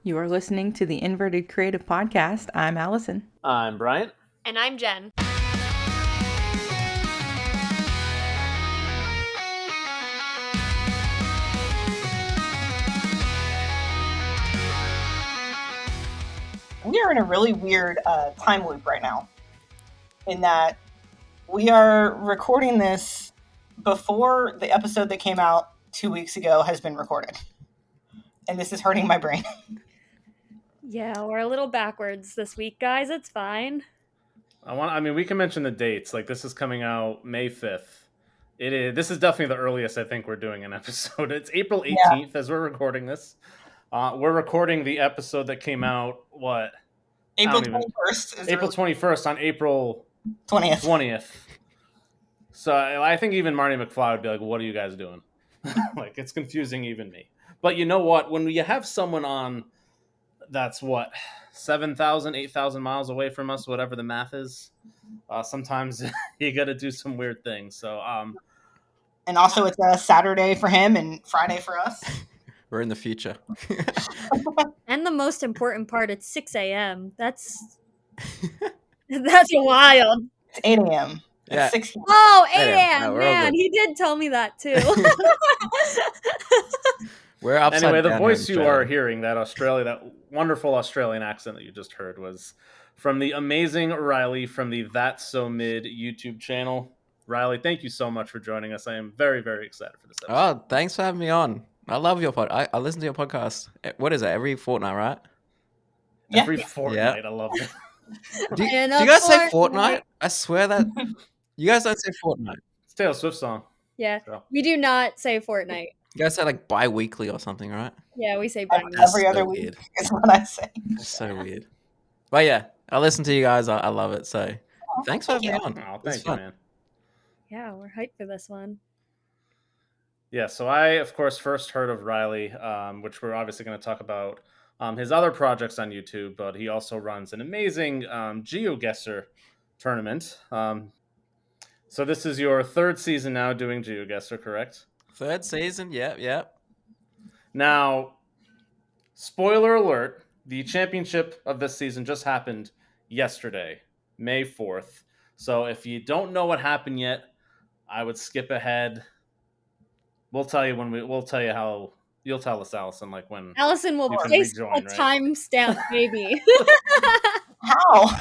You are listening to the Inverted Creative Podcast. I'm Allison. I'm Bryant. And I'm Jen. We are in a really weird time loop right now, in that we are recording this before the episode that came out 2 weeks ago has been recorded. And this is hurting my brain. Yeah, we're a little backwards this week, guys. It's fine. We can mention the dates. Like, this is coming out May 5th. This is definitely the earliest I think we're doing an episode. It's April 18th as we're recording this. We're recording the episode that came out, April 21st. April 21st on April 20th. So I think even Marty McFly would be like, what are you guys doing? Like, it's confusing even me. But you know what? When you have someone on that's 7,000, 8,000 miles away from us, whatever the math is, sometimes you got to do some weird things. So, and also it's a Saturday for him and Friday for us. We're in the future. And the most important part, it's 6 a.m. That's wild. It's 8 a.m. Yeah. It's 6 Oh, 8 a.m. No, Man, he did tell me that too. We're upside anyway, the down voice here in you are Australia. hearing, that wonderful Australian accent that you just heard, was from the amazing Riley from the That's So Mid YouTube channel. Riley, thank you so much for joining us. I am very, very excited for this episode. Oh, thanks for having me on. I love your pod. I listen to your podcast. What is it? Every fortnight, right? Every fortnight. Yeah. I love it. Do you guys say fortnight? I swear that you guys don't say fortnight. It's Taylor Swift song. Yeah, So. we do not say fortnight. You guys say like bi-weekly or something, right? Yeah, we say bi-weekly. Every so other week weird. is what I say. That's so weird. But yeah, I listen to you guys. I love it. So thanks for having me on. Oh, It's thank you, fun. man. Yeah, we're hyped for this one. Yeah, so I, of course, first heard of Riley, which we're obviously going to talk about his other projects on YouTube, but he also runs an amazing GeoGuessr tournament. So this is your third season now doing GeoGuessr, correct? Third season. Yep. Now, spoiler alert, the championship of this season just happened yesterday, May 4th. So if you don't know what happened yet, I would skip ahead. We'll tell you we'll tell you how. You'll tell us, Allison, like when Allison will you can place rejoin, a right? timestamp, maybe. How?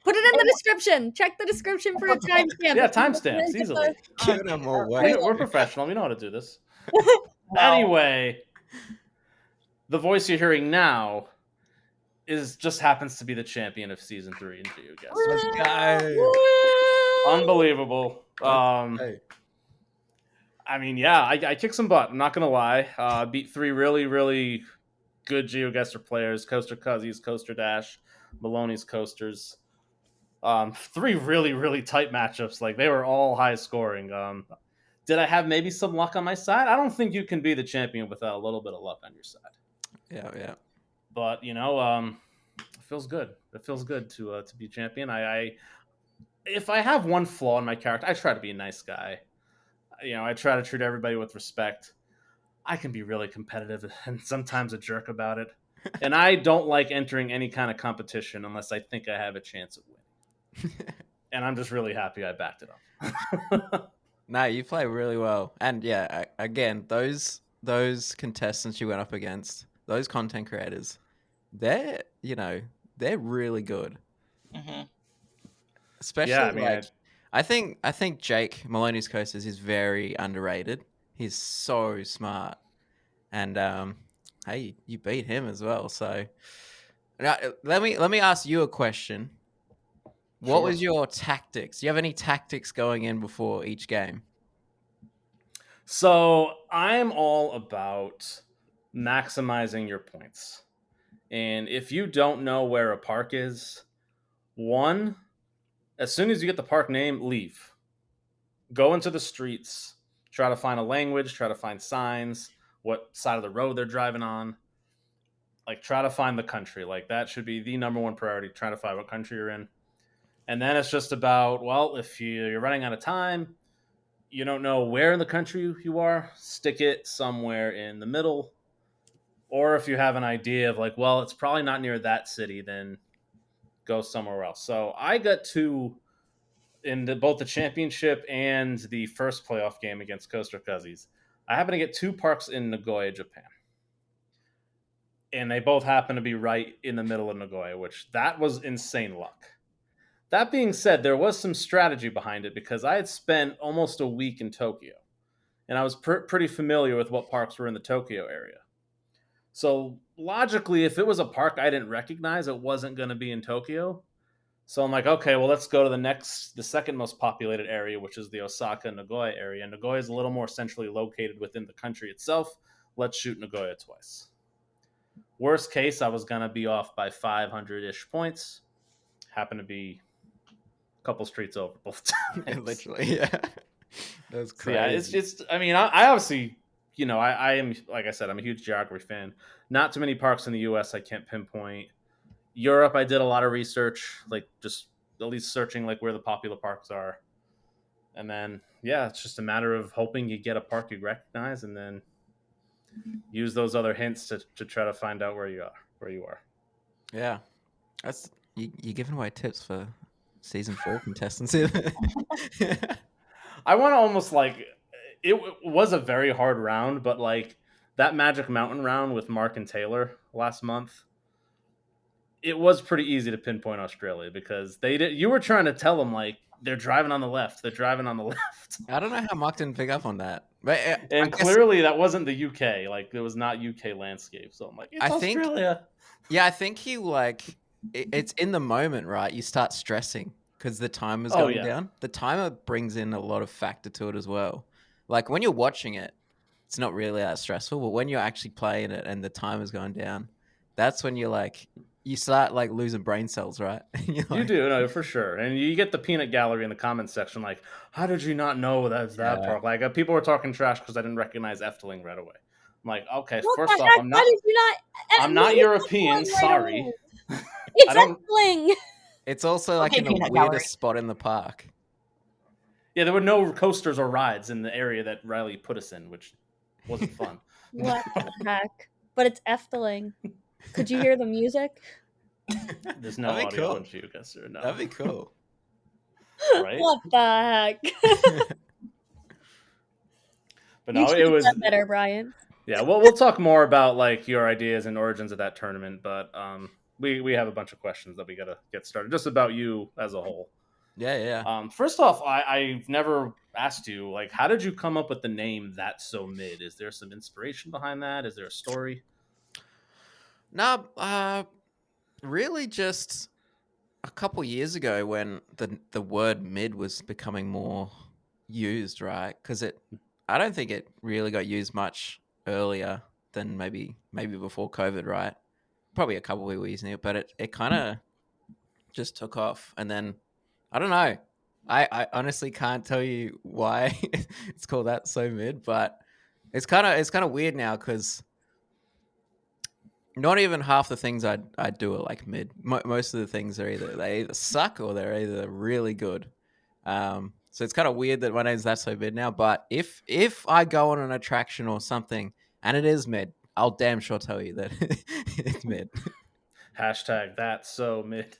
Put it in the description. Check the description for a timestamp. Yeah, timestamps, easily. Giving them more away. We're professional. We know how to do this. Anyway, the voice you're hearing now just happens to be the champion of season 3 in GeoGuessr. Let's go. Woo! Unbelievable. Hey. I mean, yeah, I kicked some butt. I'm not gonna lie. Beat 3 really, really good GeoGuessr players: Coaster Cuzzies, Coaster Dash, Maloney's Coasters. 3 really, really tight matchups. Like, they were all high scoring. Did I have maybe some luck on my side? I don't think you can be the champion without a little bit of luck on your side. Yeah. But it feels good. It feels good to be champion. If I have one flaw in my character, I try to be a nice guy. I try to treat everybody with respect. I can be really competitive and sometimes a jerk about it. And I don't like entering any kind of competition unless I think I have a chance at winning. And I'm just really happy I backed it up. No, you play really well. And yeah, again, those contestants you went up against, those content creators, they're really good. Mm-hmm. Especially I think Jake Maloney's Coasters is very underrated. He's so smart. And hey, you beat him as well. So now, let me ask you a question. What Sure. was your tactics? Do you have any tactics going in before each game? So I'm all about maximizing your points. And if you don't know where a park is, as soon as you get the park name, leave. Go into the streets. Try to find a language. Try to find signs. What side of the road they're driving on. Like, try to find the country. Like, that should be the number one priority. Try to find what country you're in. And then it's just about, if you're running out of time, you don't know where in the country you are, stick it somewhere in the middle Or if you have an idea of like, well, it's probably not near that city, then go somewhere else. So I got two in both the championship and the first playoff game against Costa Cousins. I happen to get two parks in Nagoya, Japan. And they both happen to be right in the middle of Nagoya, which that was insane luck. That being said, there was some strategy behind it because I had spent almost a week in Tokyo, and I was pretty familiar with what parks were in the Tokyo area. So logically, if it was a park I didn't recognize, it wasn't going to be in Tokyo. So I'm like, okay, well, let's go to the second most populated area, which is the Osaka Nagoya area. Nagoya is a little more centrally located within the country itself. Let's shoot Nagoya twice. Worst case, I was going to be off by 500-ish points. Happened to be a couple streets over both times. Literally, yeah. That's crazy. So yeah, it's just, I mean, I obviously, I am, like I said, I'm a huge geography fan. Not too many parks in the U.S. I can't pinpoint. Europe, I did a lot of research, like just at least searching like where the popular parks are. And then, yeah, it's just a matter of hoping you get a park you recognize and then use those other hints to try to find out where you are. Yeah. That's you're giving away tips for season 4 contestants here. I want to almost like it was a very hard round, but like that Magic Mountain round with Mark and Taylor last month, it was pretty easy to pinpoint Australia because you were trying to tell them like they're driving on the left. They're driving on the left. I don't know how Mark didn't pick up on that. But and clearly that wasn't the UK. Like it was not UK landscape. So I'm like, it's Australia. I think he like it's in the moment, right? You start stressing because the timer's going down. The timer brings in a lot of factor to it as well. Like when you're watching it, it's not really that stressful. But when you're actually playing it and the timer's going down, that's when you're like, you start like losing brain cells, right? You do, no, for sure. And you get the peanut gallery in the comments section, like, how did you not know that's that park? Like people were talking trash because I didn't recognize Efteling right away. I'm like, okay, first off, I'm not European. Sorry. It's Efteling. It's also like in the weirdest spot in the park. Yeah, there were no coasters or rides in the area that Riley put us in, which wasn't fun. What the heck? But it's Efteling. Could you hear the music? There's no audio on GeoGuessr. No. That'd be cool. Right? What the heck? But no, it was better, Brian. Yeah, well, we'll talk more about like your ideas and origins of that tournament, but we have a bunch of questions that we gotta get started just about you as a whole. Yeah. First off, I've never asked you like, how did you come up with the name That's So Mid? Is there some inspiration behind that? Is there a story? No, really just a couple years ago when the word mid was becoming more used, right? Because I don't think it really got used much earlier than maybe before COVID, right? Probably a couple people using it, but it kind of just took off. And then, I don't know. I honestly can't tell you why it's called That So Mid, but it's kind of weird now because not even half the things I do are like mid. Most of the things are they either suck or they're either really good. So it's kind of weird that my name's That's So Mid now. But if I go on an attraction or something and it is mid, I'll damn sure tell you that it's mid. Hashtag That's So Mid.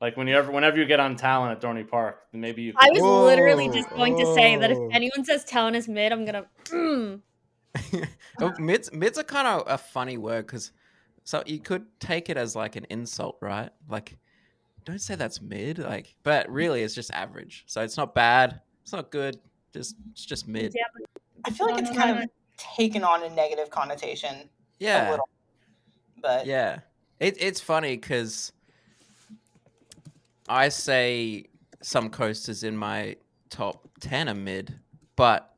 Like whenever you get on Talon at Dorney Park, maybe you. I was literally just going to say that if anyone says Talon is mid, I'm gonna. Mid's a kind of a funny word because so you could take it as like an insult, right? Like, don't say that's mid, like, but really it's just average. So it's not bad, it's not good, it's just mid. Yeah, I feel like it's kind of taken on a negative connotation. Yeah, a little, but yeah, it's funny because I say some coasters in my top 10 are mid, but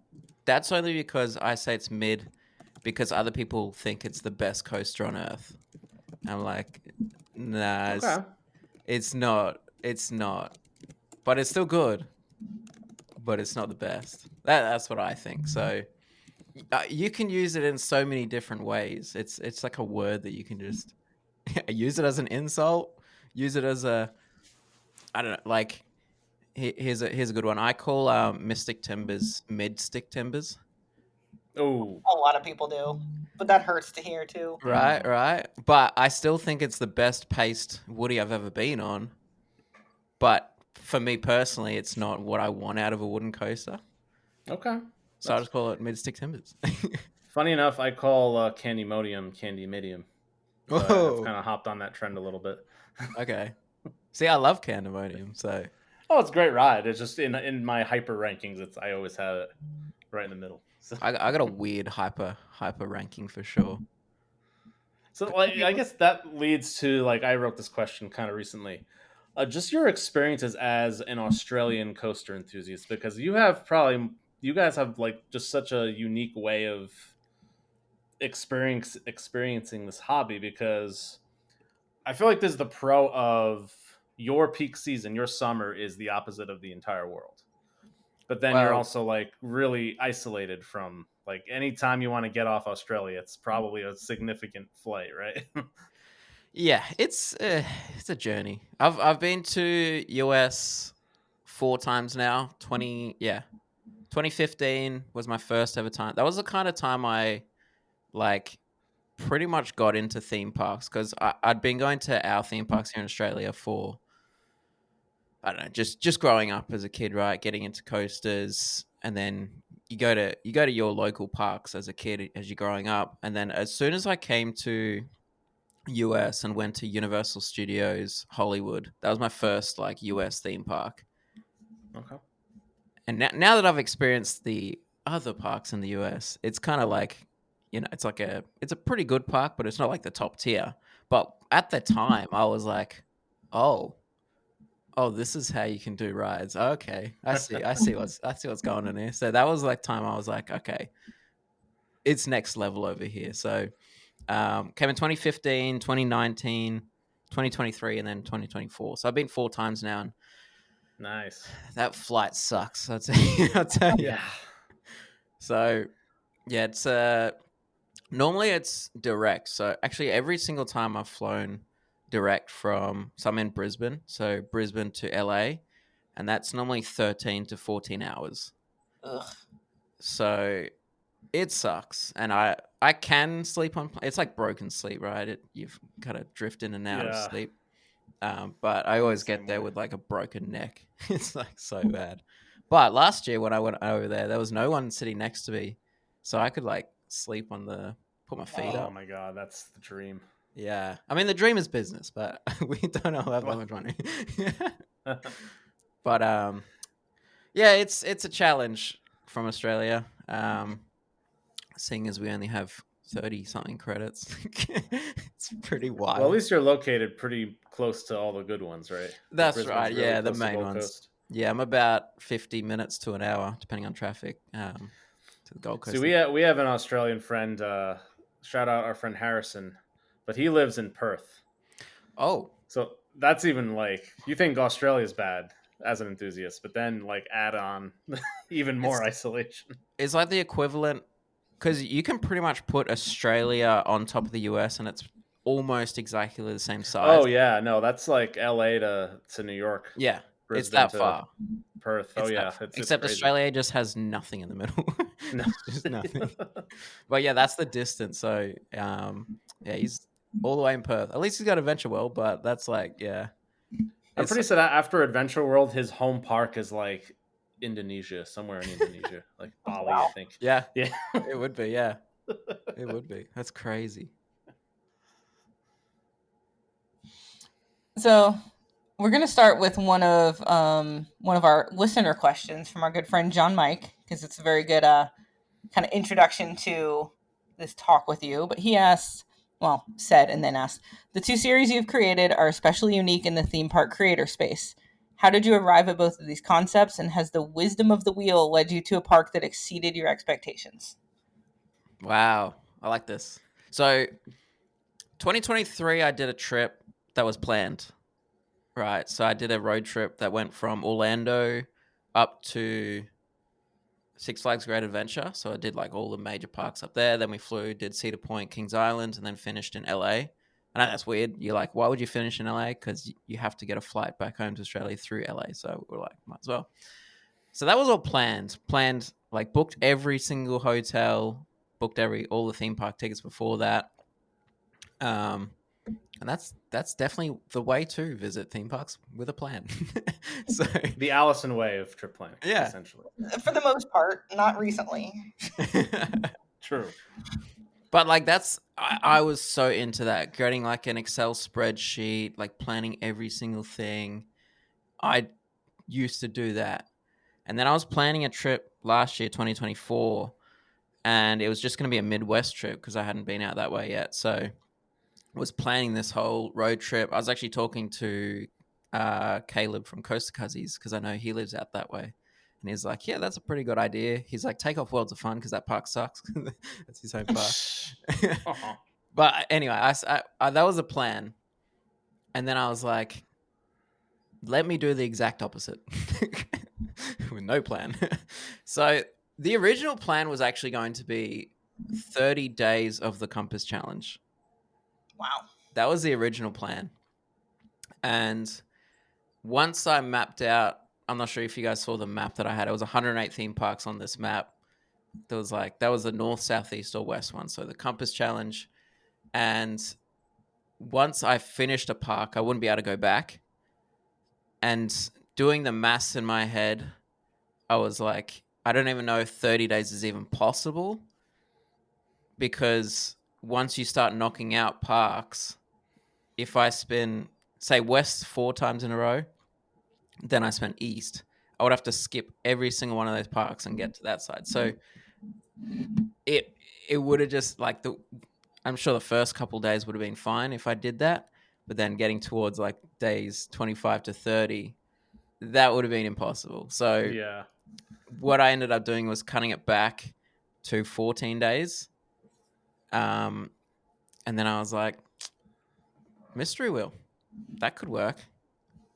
that's only because I say it's mid because other people think it's the best coaster on earth. I'm like, nah, Okay. it's not. It's not. But it's still good. But it's not the best. That's what I think. So you can use it in so many different ways. It's like a word that you can just use it as an insult. Use it as a, I don't know, like, here's a good one. I call Mystic Timbers mid stick timbers. Oh, a lot of people do. but that hurts to hear too. Right. But I still think it's the best paced Woody I've ever been on. But for me personally, it's not what I want out of a wooden coaster. Okay. So I just call it Mid-Stick Timbers. Funny enough, I call Candy Modium Candy Medium. So I've kind of hopped on that trend a little bit. Okay. See, I love Candemonium, so... Oh, it's a great ride. It's just in my hyper rankings, I always have it right in the middle. So. I got a weird hyper ranking for sure. So like, I guess that leads to, like, I wrote this question kind of recently. Just your experiences as an Australian coaster enthusiast, because you guys have like just such a unique way of experiencing this hobby, because I feel like this is the pro of your peak season. Your summer is the opposite of the entire world. But then you're also like really isolated from, like, anytime you want to get off Australia, it's probably a significant flight, right? Yeah, it's a journey. I've been to US 4 times now. 2015 was my first ever time. That was the kind of time I like pretty much got into theme parks, because I'd been going to our theme parks here in Australia for, I don't know, just growing up as a kid, right? Getting into coasters, and then you go to your local parks as a kid as you're growing up, and then as soon as I came to US and went to Universal Studios Hollywood, that was my first like US theme park. Okay. And now that I've experienced the other parks in the US, it's kind of like, it's like it's a pretty good park, but it's not like the top tier. But at the time, I was like, oh, this is how you can do rides. Okay, I see what's going on here. So that was like time I was like, okay, it's next level over here. So came in 2015, 2019, 2023, and then 2024. So I've been 4 times now. And nice. That flight sucks. I'll tell you. Yeah. So yeah, it's normally it's direct. So actually, every single time I've flown direct from, so I'm in Brisbane, so Brisbane to LA, and that's normally 13 to 14 hours. Ugh. So it sucks, and I can sleep on. It's like broken sleep, right? You've kind of drift in and out of sleep. But I always get there with like a broken neck. It's like so bad. But last year when I went over there was no one sitting next to me, so I could like sleep put my feet up. Oh my god, that's the dream. Yeah, I mean the dream is business, but we don't all have that much money. But yeah, it's a challenge from Australia. Seeing as we only have 30 something credits, it's pretty wild. Well, at least you're located pretty close to all the good ones, right? That's right. Really, yeah, the main ones. Coast. Yeah, I'm about 50 minutes to an hour, depending on traffic, to the Gold Coast. See, we have an Australian friend. Shout out our friend Harrison, but he lives in Perth. Oh, so that's even like, you think Australia's bad as an enthusiast, but then like add on even more isolation. It's like the equivalent, because you can pretty much put Australia on top of the US, and it's almost exactly the same size. Oh yeah, no, that's like LA to New York. Yeah, Brisbane it's that far. Perth. Oh yeah, except it's Australia just has nothing in the middle. No, just nothing. But yeah, that's the distance. So yeah, he's all the way in Perth. At least he's got Adventure World, but that's like, yeah. I'm pretty sure that after Adventure World, his home park is like Indonesia, somewhere in Indonesia, like Bali, wow. I think. Yeah, it would be. Yeah, it would be. That's crazy. So we're gonna start with one of our listener questions from our good friend John Mike, because it's a very good kind of introduction to this talk with you. But he asked, the 2 series you've created are especially unique in the theme park creator space. How did you arrive at both of these concepts, and has the wisdom of the wheel led you to a park that exceeded your expectations? Wow, I like this. So 2023, I did a trip that was planned, right? So I did a road trip that went from Orlando up to Six Flags Great Adventure. So I did like all the major parks up there. Then we did Cedar Point, Kings Island, and then finished in LA. I know that's weird. You're like, why would you finish in LA? Because you have to get a flight back home to Australia through LA. So we're like, might as well. So that was all planned, like booked every single hotel, booked all the theme park tickets before that. And that's definitely the way to visit theme parks with a plan. So the Allison way of trip planning, yeah, essentially. For the most part, not recently. True. But like I was so into that, getting like an Excel spreadsheet, like planning every single thing. I used to do that. And then I was planning a trip last year, 2024, and it was just going to be a Midwest trip because I hadn't been out that way yet. So I was planning this whole road trip. I was actually talking to Caleb from Coast to Cuzzies because I know he lives out that way. And he's like, yeah, that's a pretty good idea. He's like, take off Worlds of Fun because that park sucks. That's his home park. Uh-huh. But anyway, I that was a plan. And then I was like, let me do the exact opposite with no plan. So the original plan was actually going to be 30 days of the Compass Challenge. Wow. That was the original plan. And once I mapped out, I'm not sure if you guys saw the map that I had. It was 108 theme parks on this map. That was the north, south, east, or west one. So the Compass Challenge. And once I finished a park, I wouldn't be able to go back. And doing the maths in my head, I was like, I don't even know if 30 days is even possible. Because once you start knocking out parks, if I spin, say, west 4 times in a row, then I spent east, I would have to skip every single one of those parks and get to that side. So it would have just like I'm sure the first couple of days would have been fine if I did that, but then getting towards like days 25 to 30, that would have been impossible. So yeah, what I ended up doing was cutting it back to 14 days. And then I was like, mystery wheel, that could work.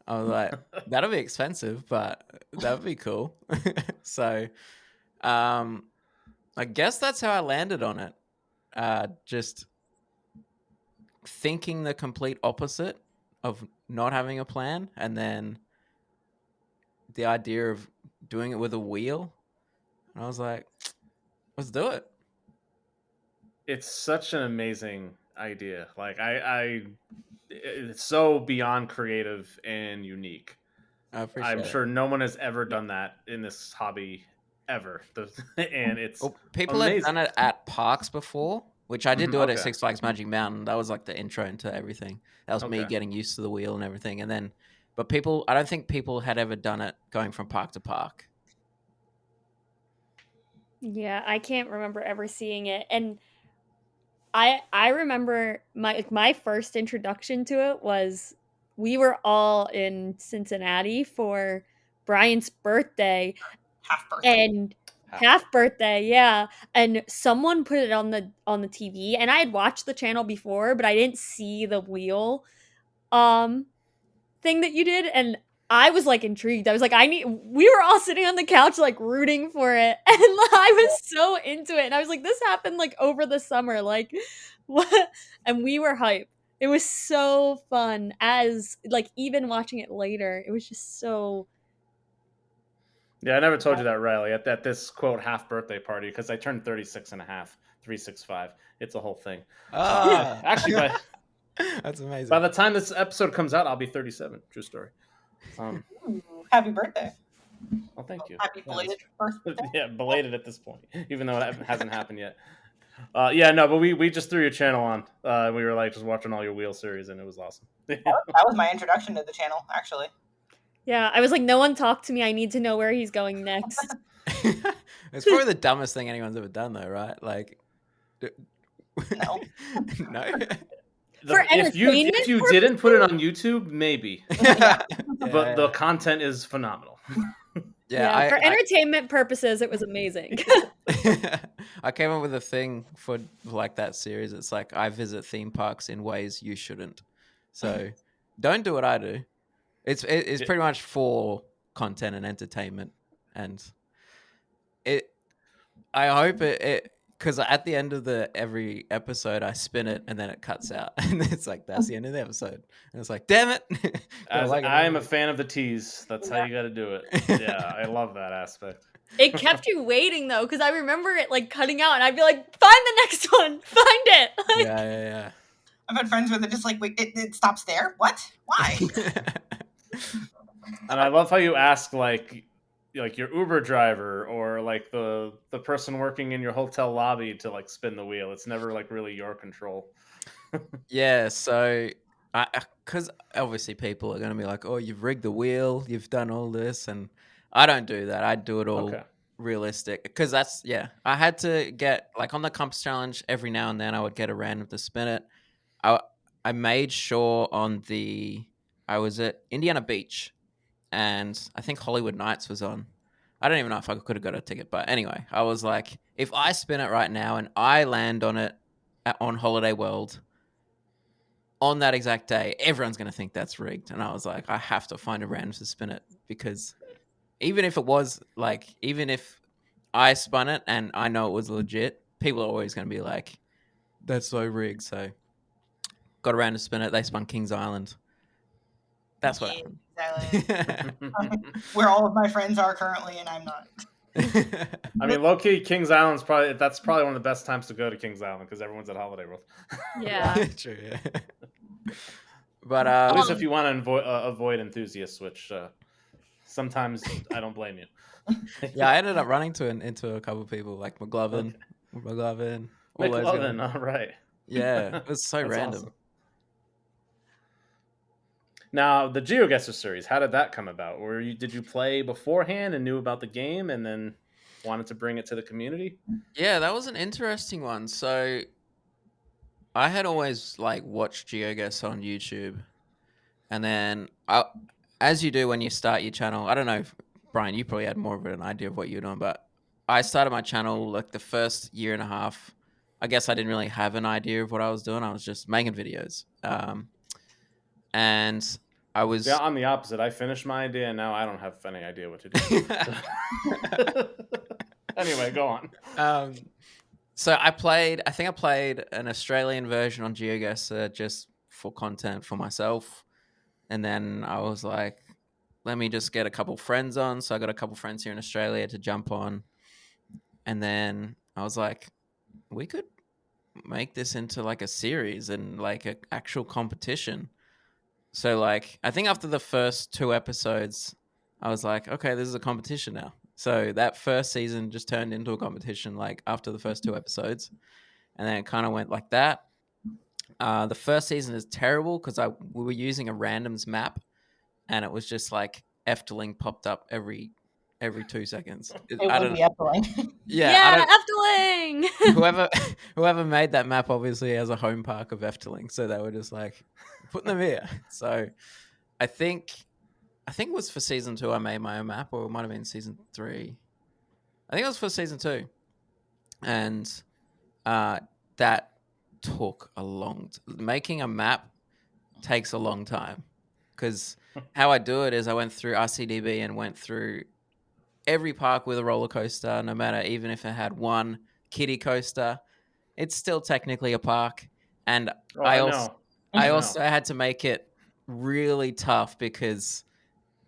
I was like, that'll be expensive, but that would be cool. So, I guess that's how I landed on it. Just thinking the complete opposite of not having a plan, and then the idea of doing it with a wheel. And I was like, let's do it. It's such an amazing idea. Like it's so beyond creative and unique. I'm sure no one has ever done that in this hobby ever. And it's people amazing. have done it at parks before, which I did do it at Six Flags Magic Mountain. That was like the intro into everything. That was me getting used to the wheel and everything. And then, but I don't think people had ever done it going from park to park. Yeah, I can't remember ever seeing it. And I remember my first introduction to it was we were all in Cincinnati for Brian's birthday. Half birthday, yeah. And someone put it on the TV, and I had watched the channel before, but I didn't see the wheel thing that you did, and I was like intrigued. I was like, we were all sitting on the couch like rooting for it, and I was so into it. And I was like, this happened like over the summer, like what? And we were hyped. It was so fun. As like even watching it later, it was just so. Yeah, I never told you that, Riley, at this quote half birthday party, because I turned 36 and a half, 365. It's a whole thing. Actually, that's amazing. By the time this episode comes out, I'll be 37. True story. Happy birthday. Well, thank you. Happy belated birthday. Yeah, belated at this point, even though it hasn't happened yet. But we just threw your channel on. We were like just watching all your wheel series, and it was awesome. That was my introduction to the channel, actually. Yeah, I was like, no one talk to me. I need to know where he's going next. It's probably the dumbest thing anyone's ever done, though, right? Like, no. For entertainment if you didn't put it on YouTube, maybe. Yeah. But the content is phenomenal. Yeah, for entertainment purposes, it was amazing. I came up with a thing for like that series. It's like, I visit theme parks in ways you shouldn't. So don't do what I do. It's pretty much for content and entertainment, and I hope it because at the end of every episode I spin it and then it cuts out and it's like that's the end of the episode and it's like damn it. I'm a fan of the tease. That's how you got to do it. Yeah, I love that aspect. It kept you waiting though, because I remember it like cutting out, and I'd be like, "Find the next one, find it." Like, yeah. I've had friends where they're just like, wait, it stops there? What? Why? And I love how you ask like your Uber driver or like the person working in your hotel lobby to like spin the wheel. It's never like really your control. Yeah, so because obviously people are going to be like, "Oh, you've rigged the wheel, you've done all this," and I don't do that. I do it all realistic because that's I had to get like on the Compass Challenge every now and then I would get a random to spin it. I made sure I was at Indiana Beach, and I think Hollywood Nights was on. I don't even know if I could have got a ticket, but anyway, I was like, if I spin it right now and I land on it on Holiday World on that exact day, everyone's going to think that's rigged. And I was like, I have to find a random to spin it, because even if I spun it and I know it was legit, people are always going to be like, that's so rigged. So got a random to spin it. They spun Kings Island. That's what happened. Exactly. Where all of my friends are currently, and I'm not. I mean, low key, Kings Island's probably one of the best times to go to Kings Island because everyone's at Holiday World. yeah. True. Yeah. But at least if you want to avoid enthusiasts, which sometimes I don't blame you. Yeah, I ended up running into a couple of people like McLovin, all those guys. All right. Yeah, it was so random. Awesome. Now, the GeoGuessr series, how did that come about? Did you play beforehand and knew about the game and then wanted to bring it to the community? Yeah, that was an interesting one. So I had always like watched GeoGuessr on YouTube, and then as you do when you start your channel, I don't know if Brian, you probably had more of an idea of what you're doing, but I started my channel like the first year and a half. I guess I didn't really have an idea of what I was doing. I was just making videos. And I was... Yeah, I'm the opposite. I finished my idea, and now I don't have any idea what to do. Anyway, go on. So I played an Australian version on GeoGuessr just for content for myself. And then I was like, let me just get a couple friends on. So I got a couple friends here in Australia to jump on. And then I was like, we could make this into like a series and like an actual competition. So like, I think after the first 2 episodes, I was like, okay, this is a competition now. So that first season just turned into a competition like after the first 2 episodes. And then it kind of went like that. The first season is terrible because we were using a randoms map, and it was just like Efteling popped up every 2 seconds. It would be Efteling. Yeah, Efteling! Whoever made that map obviously has a home park of Efteling, so they were just like, putting them here. So I think it was for season 2 I made my own map, or it might have been season 3. I think it was for season 2. And that took a long making a map takes a long time, because how I do it is I went through RCDB and went through every park with a roller coaster, no matter, even if it had one kiddie coaster, it's still technically a park. And I also had to make it really tough, because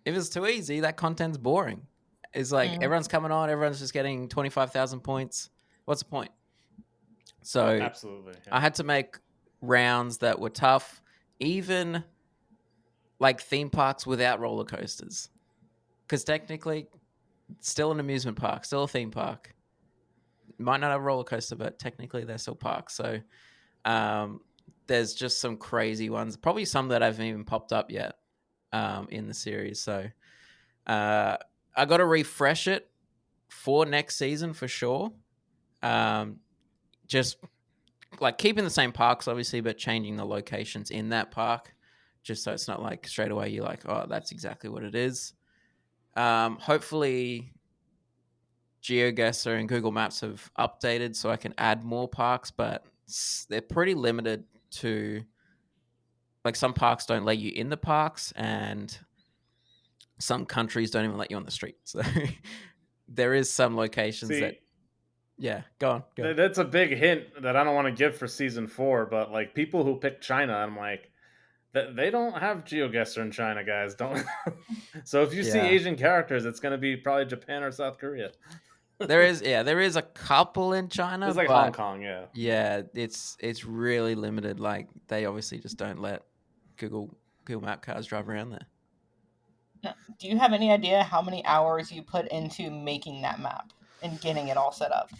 if it's too easy, that content's boring. It's like everyone's coming on, everyone's just getting 25,000 points. What's the point? So absolutely, yeah. I had to make rounds that were tough, even like theme parks without roller coasters, because technically still an amusement park, still a theme park. Might not have a roller coaster, but technically they're still parks. So there's just some crazy ones, probably some that haven't even popped up yet in the series. So I got to refresh it for next season for sure. Just like keeping the same parks, obviously, but changing the locations in that park, just so it's not like straight away you're like, oh, that's exactly what it is. Hopefully GeoGuessr and Google Maps have updated so I can add more parks, but they're pretty limited to, like, some parks don't let you in the parks, and some countries don't even let you on the street. So there is some locations that... Yeah, go on. That's a big hint that I don't want to give for season 4, but like people who pick China, I'm like, They don't have GeoGuessr in China, guys. Don't. So if you see Yeah. Asian characters, it's going to be probably Japan or South Korea. There is a couple in China, It's like but Hong Kong, yeah. yeah, it's really limited. Like they obviously just don't let Google Map cars drive around there. Do you have any idea how many hours you put into making that map and getting it all set up?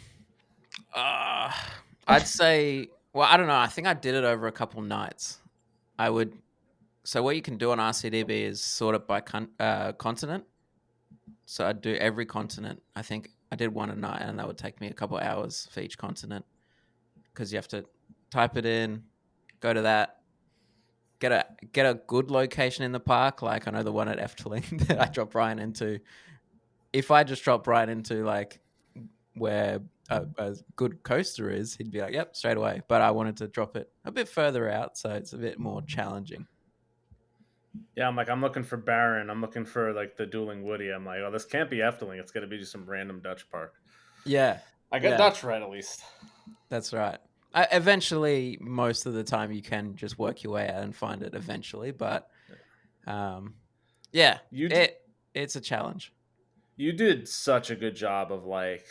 I'd say, well, I don't know. I think I did it over a couple nights. So what you can do on RCDB is sort it by continent. So I'd do every continent. I think I did one a night, and that would take me a couple hours for each continent because you have to type it in, go to that, get a good location in the park. Like I know the one at Efteling that I dropped Brian into. If I just drop Brian into like where a good coaster is, he'd be like, "Yep, straight away." But I wanted to drop it a bit further out, so it's a bit more challenging. Yeah, I'm looking for Baron. I'm looking for like the Dueling Woody. I'm like, oh, this can't be Efteling. It's gonna be just some random Dutch park. Yeah, I got Dutch right at least. That's right. Eventually, most of the time, you can just work your way out and find it eventually. But yeah, it's a challenge. You did such a good job of like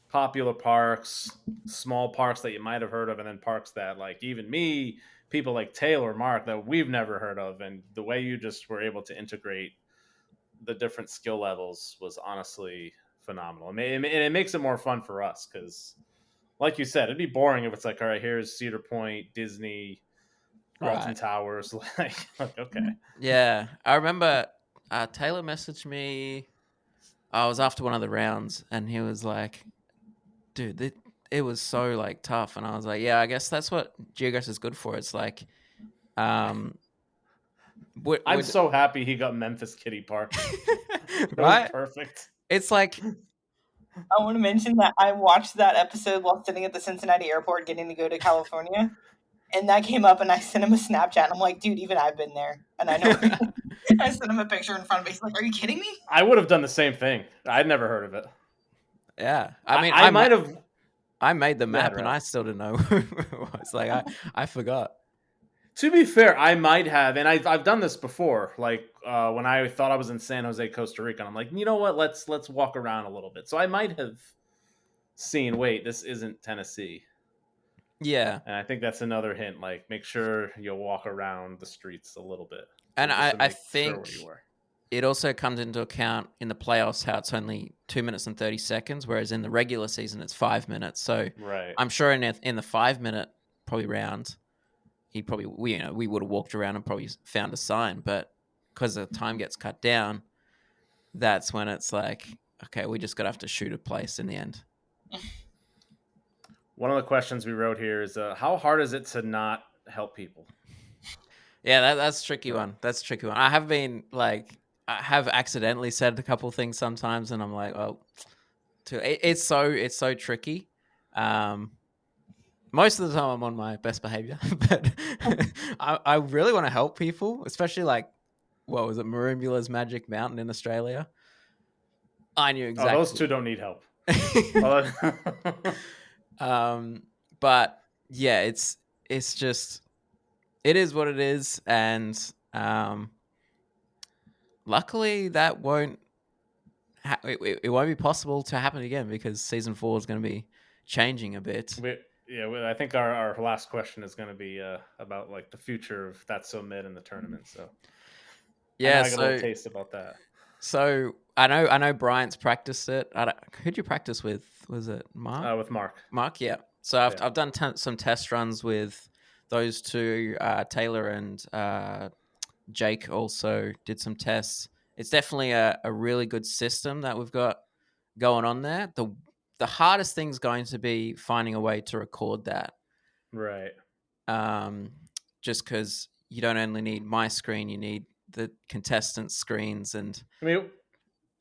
popular parks, small parks that you might have heard of, and then parks that like even me, people like Taylor, Mark, that we've never heard of. And the way you just were able to integrate the different skill levels was honestly phenomenal. It makes it more fun for us because, like you said, it'd be boring if it's like, all right, here's Cedar Point, Disney, Alton Towers. Like, okay. Yeah, I remember Taylor messaged me. I was after one of the rounds, and he was like, "Dude, it was so like tough." And I was like, "Yeah, I guess that's what GeoGuessr is good for. It's like, I'm so happy he got Memphis Kitty Park. Right? Perfect. It's like I want to mention that I watched that episode while sitting at the Cincinnati airport getting to go to California. And that came up, and I sent him a Snapchat. And I'm like, dude, even I've been there. And I know. I sent him a picture in front of me. He's like, are you kidding me? I would have done the same thing. I'd never heard of it. Yeah. I mean, I might have. I made the map, and I still didn't know who it was. Like, I forgot. To be fair, I might have, and I've done this before. Like when I thought I was in San Jose, Costa Rica, and I'm like, you know what? Let's walk around a little bit. So I might have seen. Wait, this isn't Tennessee. Yeah, and I think that's another hint. Like, make sure you walk around the streets a little bit. And I think it also comes into account in the playoffs how it's only 2 minutes and 30 seconds, whereas in the regular season it's 5 minutes. So I'm sure in the 5 minute probably round, we would have walked around and probably found a sign, but because the time gets cut down, that's when it's like, okay, we just gotta have to shoot a place in the end. One of the questions we wrote here is, how hard is it to not help people? Yeah, that's a tricky one. That's a tricky one. I have accidentally said a couple things sometimes, and I'm like, well, it's so tricky. Most of the time I'm on my best behavior, but I really want to help people, especially like, what was it, Maroomula's Magic Mountain in Australia? I knew exactly. Oh, those two don't need help. But yeah, it's just, it is what it is, and luckily that won't it won't be possible to happen again because season 4 is going to be changing a bit. I think our last question is going to be about like the future of That's So Mid in the tournament. So yeah, I got a little taste about that. So I know Bryant's practiced it. Who'd you practice with? Was it Mark? With Mark. Mark, yeah. So I've done some test runs with those two. Taylor and Jake also did some tests. It's definitely a really good system that we've got going on there. The hardest thing's going to be finding a way to record that. Right. Just because you don't only need my screen, you need the contestants' screens. And I mean,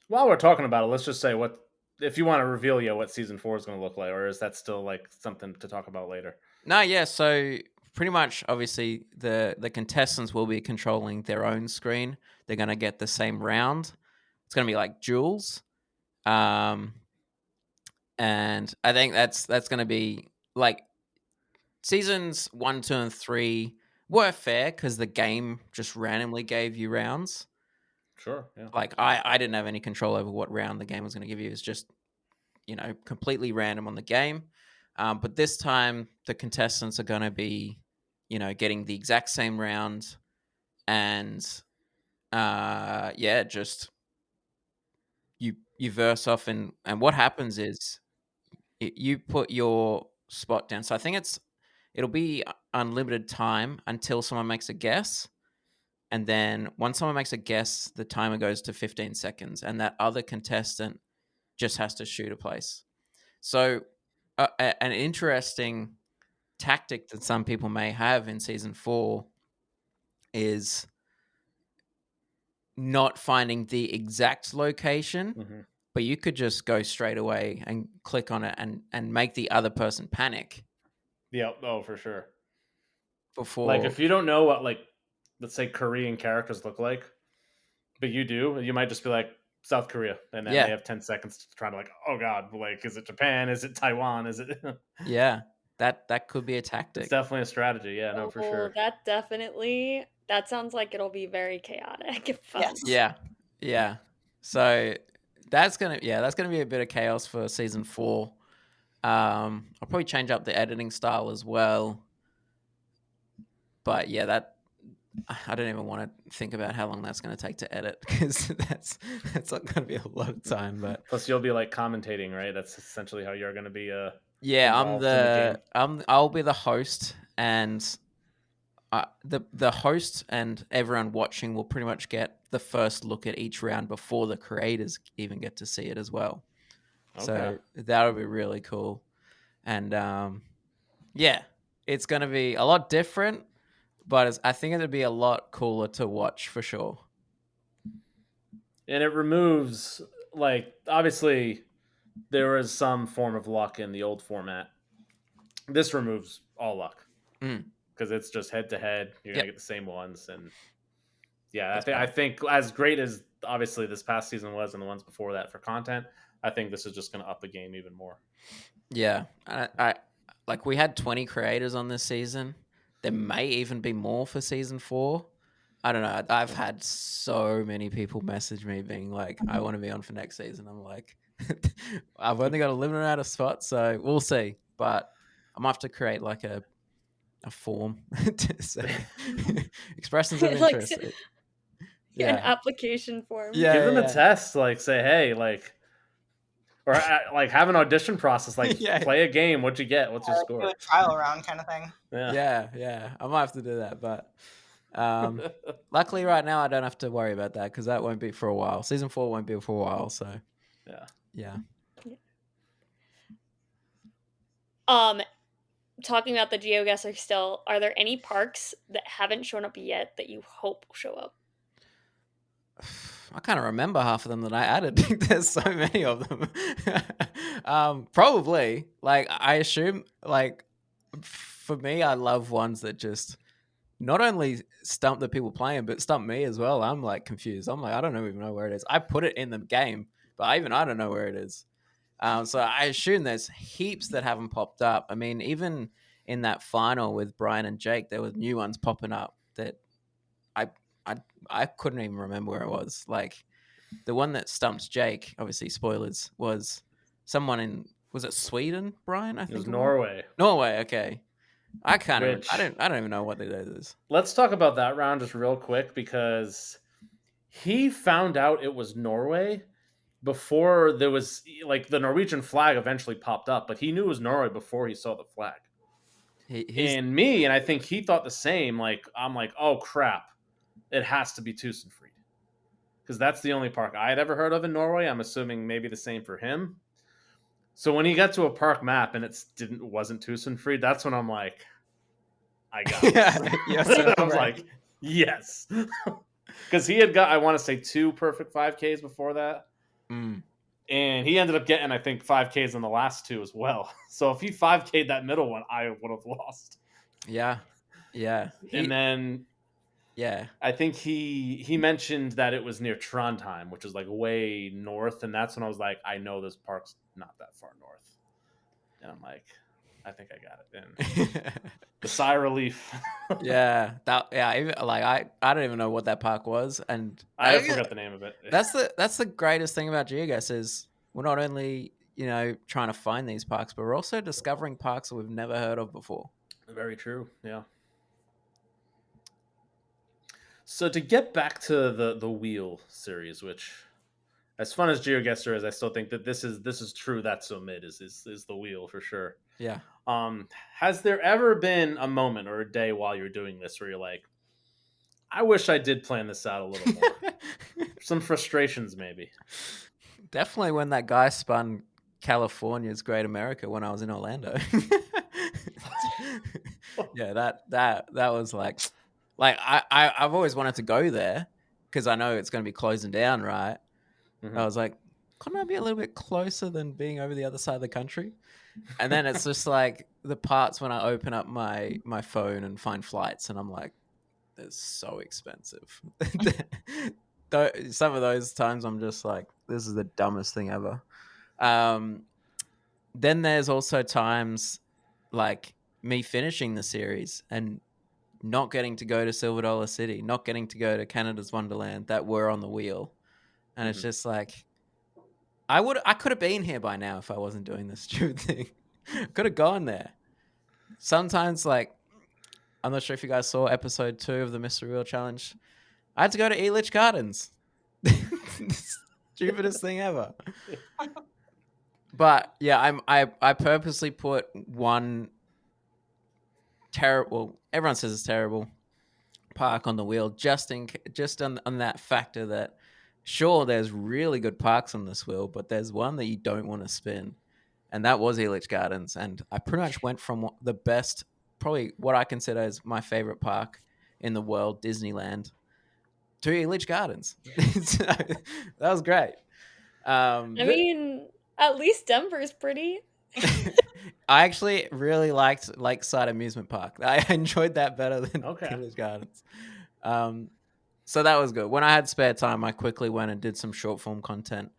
while we're talking about it, let's just say what, if you want to reveal what season 4 is going to look like, or is that still like something to talk about later? No, yeah. So pretty much, obviously, the contestants will be controlling their own screen. They're going to get the same round. It's going to be like duels. And I think that's going to be like seasons 1, 2, and 3 were fair because the game just randomly gave you rounds. Sure, yeah. Like I didn't have any control over what round the game was going to give you. It's just, completely random on the game. But this time the contestants are going to be, getting the exact same round, and just you verse off, and what happens is you put your spot down. So I think it'll be unlimited time until someone makes a guess. And then once someone makes a guess, the timer goes to 15 seconds, and that other contestant just has to shoot a place. So an interesting tactic that some people may have in season 4 is not finding the exact location, but you could just go straight away and click on it and make the other person panic. Yeah, oh, for sure. Before, like, if you don't know what, like, let's say Korean characters look like, but you do, you might just be like South Korea, and then they have 10 seconds to try to, like, oh god, like, is it Japan? Is it Taiwan? Is it? Yeah, that could be a tactic. It's definitely a strategy. Yeah, no, for sure. That sounds like it'll be very chaotic. Yes. Yeah. So that's gonna be a bit of chaos for season 4. I'll probably change up the editing style as well. But yeah, I don't even want to think about how long that's going to take to edit, because that's not going to be a lot of time. But plus, you'll be like commentating, right? That's essentially how you're going to be. I'll be the host, and the host and everyone watching will pretty much get the first look at each round before the creators even get to see it as well. Okay. So that'll be really cool, and it's going to be a lot different. But I think it'd be a lot cooler to watch for sure. And it removes, like, obviously there is some form of luck in the old format. This removes all luck because it's just head to head. You're gonna get the same ones, and I think as great as obviously this past season was and the ones before that for content, I think this is just gonna up the game even more. Yeah, I like we had 20 creators on this season. There may even be more for season 4. I don't know. I've had so many people message me being like, I want to be on for next season. I'm like, I've only got a limited amount of spots, so we'll see. But I'm going to have to create like a form to say expressions of interest. An application form. Yeah, give them a test. Like, say, hey, like, or like have an audition process, like play a game. What'd you get? What's your score? Do a trial round kind of thing. Yeah. I might have to do that, but luckily right now I don't have to worry about that because that won't be for a while. Season 4 won't be for a while, so yeah. Talking about the GeoGuessr still, are there any parks that haven't shown up yet that you hope will show up? I can't remember half of them that I added. There's so many of them. Probably. Like, I assume, like, for me, I love ones that just not only stump the people playing, but stump me as well. I'm, like, confused. I'm like, I don't even know where it is. I put it in the game, but I don't know where it is. So I assume there's heaps that haven't popped up. I mean, even in that final with Brian and Jake, there were new ones popping up that I couldn't even remember where it was. Like, the one that stumped Jake, obviously spoilers, was someone in, was it Sweden, Brian? I think it was Norway. Norway, okay. I don't even know what it is. Let's talk about that round just real quick, because he found out it was Norway before there was, like, the Norwegian flag eventually popped up, but he knew it was Norway before he saw the flag. And I think he thought the same. Like, I'm like, oh crap, it has to be Tusenfryd, because that's the only park I had ever heard of in Norway. I'm assuming maybe the same for him. So when he got to a park map and it wasn't Tusenfryd, that's when I'm like, I got it. I was like, yes, because he had got, I want to say, 2 perfect 5Ks before that, and he ended up getting, I think, 5Ks in the last 2 as well. So if he 5K'd that middle one, I would have lost. Yeah. And then. Yeah, I think he mentioned that it was near Trondheim, which is like way north, and that's when I was like, I know this park's not that far north. And I'm like, I think I got it. And the sigh of relief. Yeah, I don't even know what that park was, and I forgot the name of it. That's the greatest thing about GeoGuessr is we're not only trying to find these parks, but we're also discovering parks that we've never heard of before. Very true. Yeah. So to get back to the wheel series, which, as fun as GeoGuessr is, I still think that this is true. That's so mid is the wheel for sure. Yeah. Has there ever been a moment or a day while you're doing this where you're like, I wish I did plan this out a little more? Some frustrations, maybe. Definitely when that guy spun California's Great America when I was in Orlando. Yeah, that was like I've always wanted to go there because I know it's going to be closing down, right? Mm-hmm. I was like, couldn't I be a little bit closer than being over the other side of the country? And then it's just like the parts when I open up my phone and find flights, and I'm like, they're so expensive. Some of those times I'm just like, this is the dumbest thing ever. Then there's also times like me finishing the series and not getting to go to Silver Dollar City, not getting to go to Canada's Wonderland that were on the wheel. And it's just like, I could have been here by now if I wasn't doing this stupid thing. Could have gone there. Sometimes, like, I'm not sure if you guys saw episode 2 of the Mr. Real Challenge. I had to go to Elitch Gardens. Stupidest thing ever. But yeah, I purposely put one terrible. Everyone says it's terrible. Park on the wheel, just on that factor that sure, there's really good parks on this wheel, but there's one that you don't want to spin, and that was Elitch Gardens. And I pretty much went from the best, probably what I consider as my favorite park in the world, Disneyland, to Elitch Gardens. So, that was great. I mean, at least Denver's pretty. I actually really liked Lakeside Amusement Park. I enjoyed that better than Elitch Gardens. So that was good. When I had spare time, I quickly went and did some short form content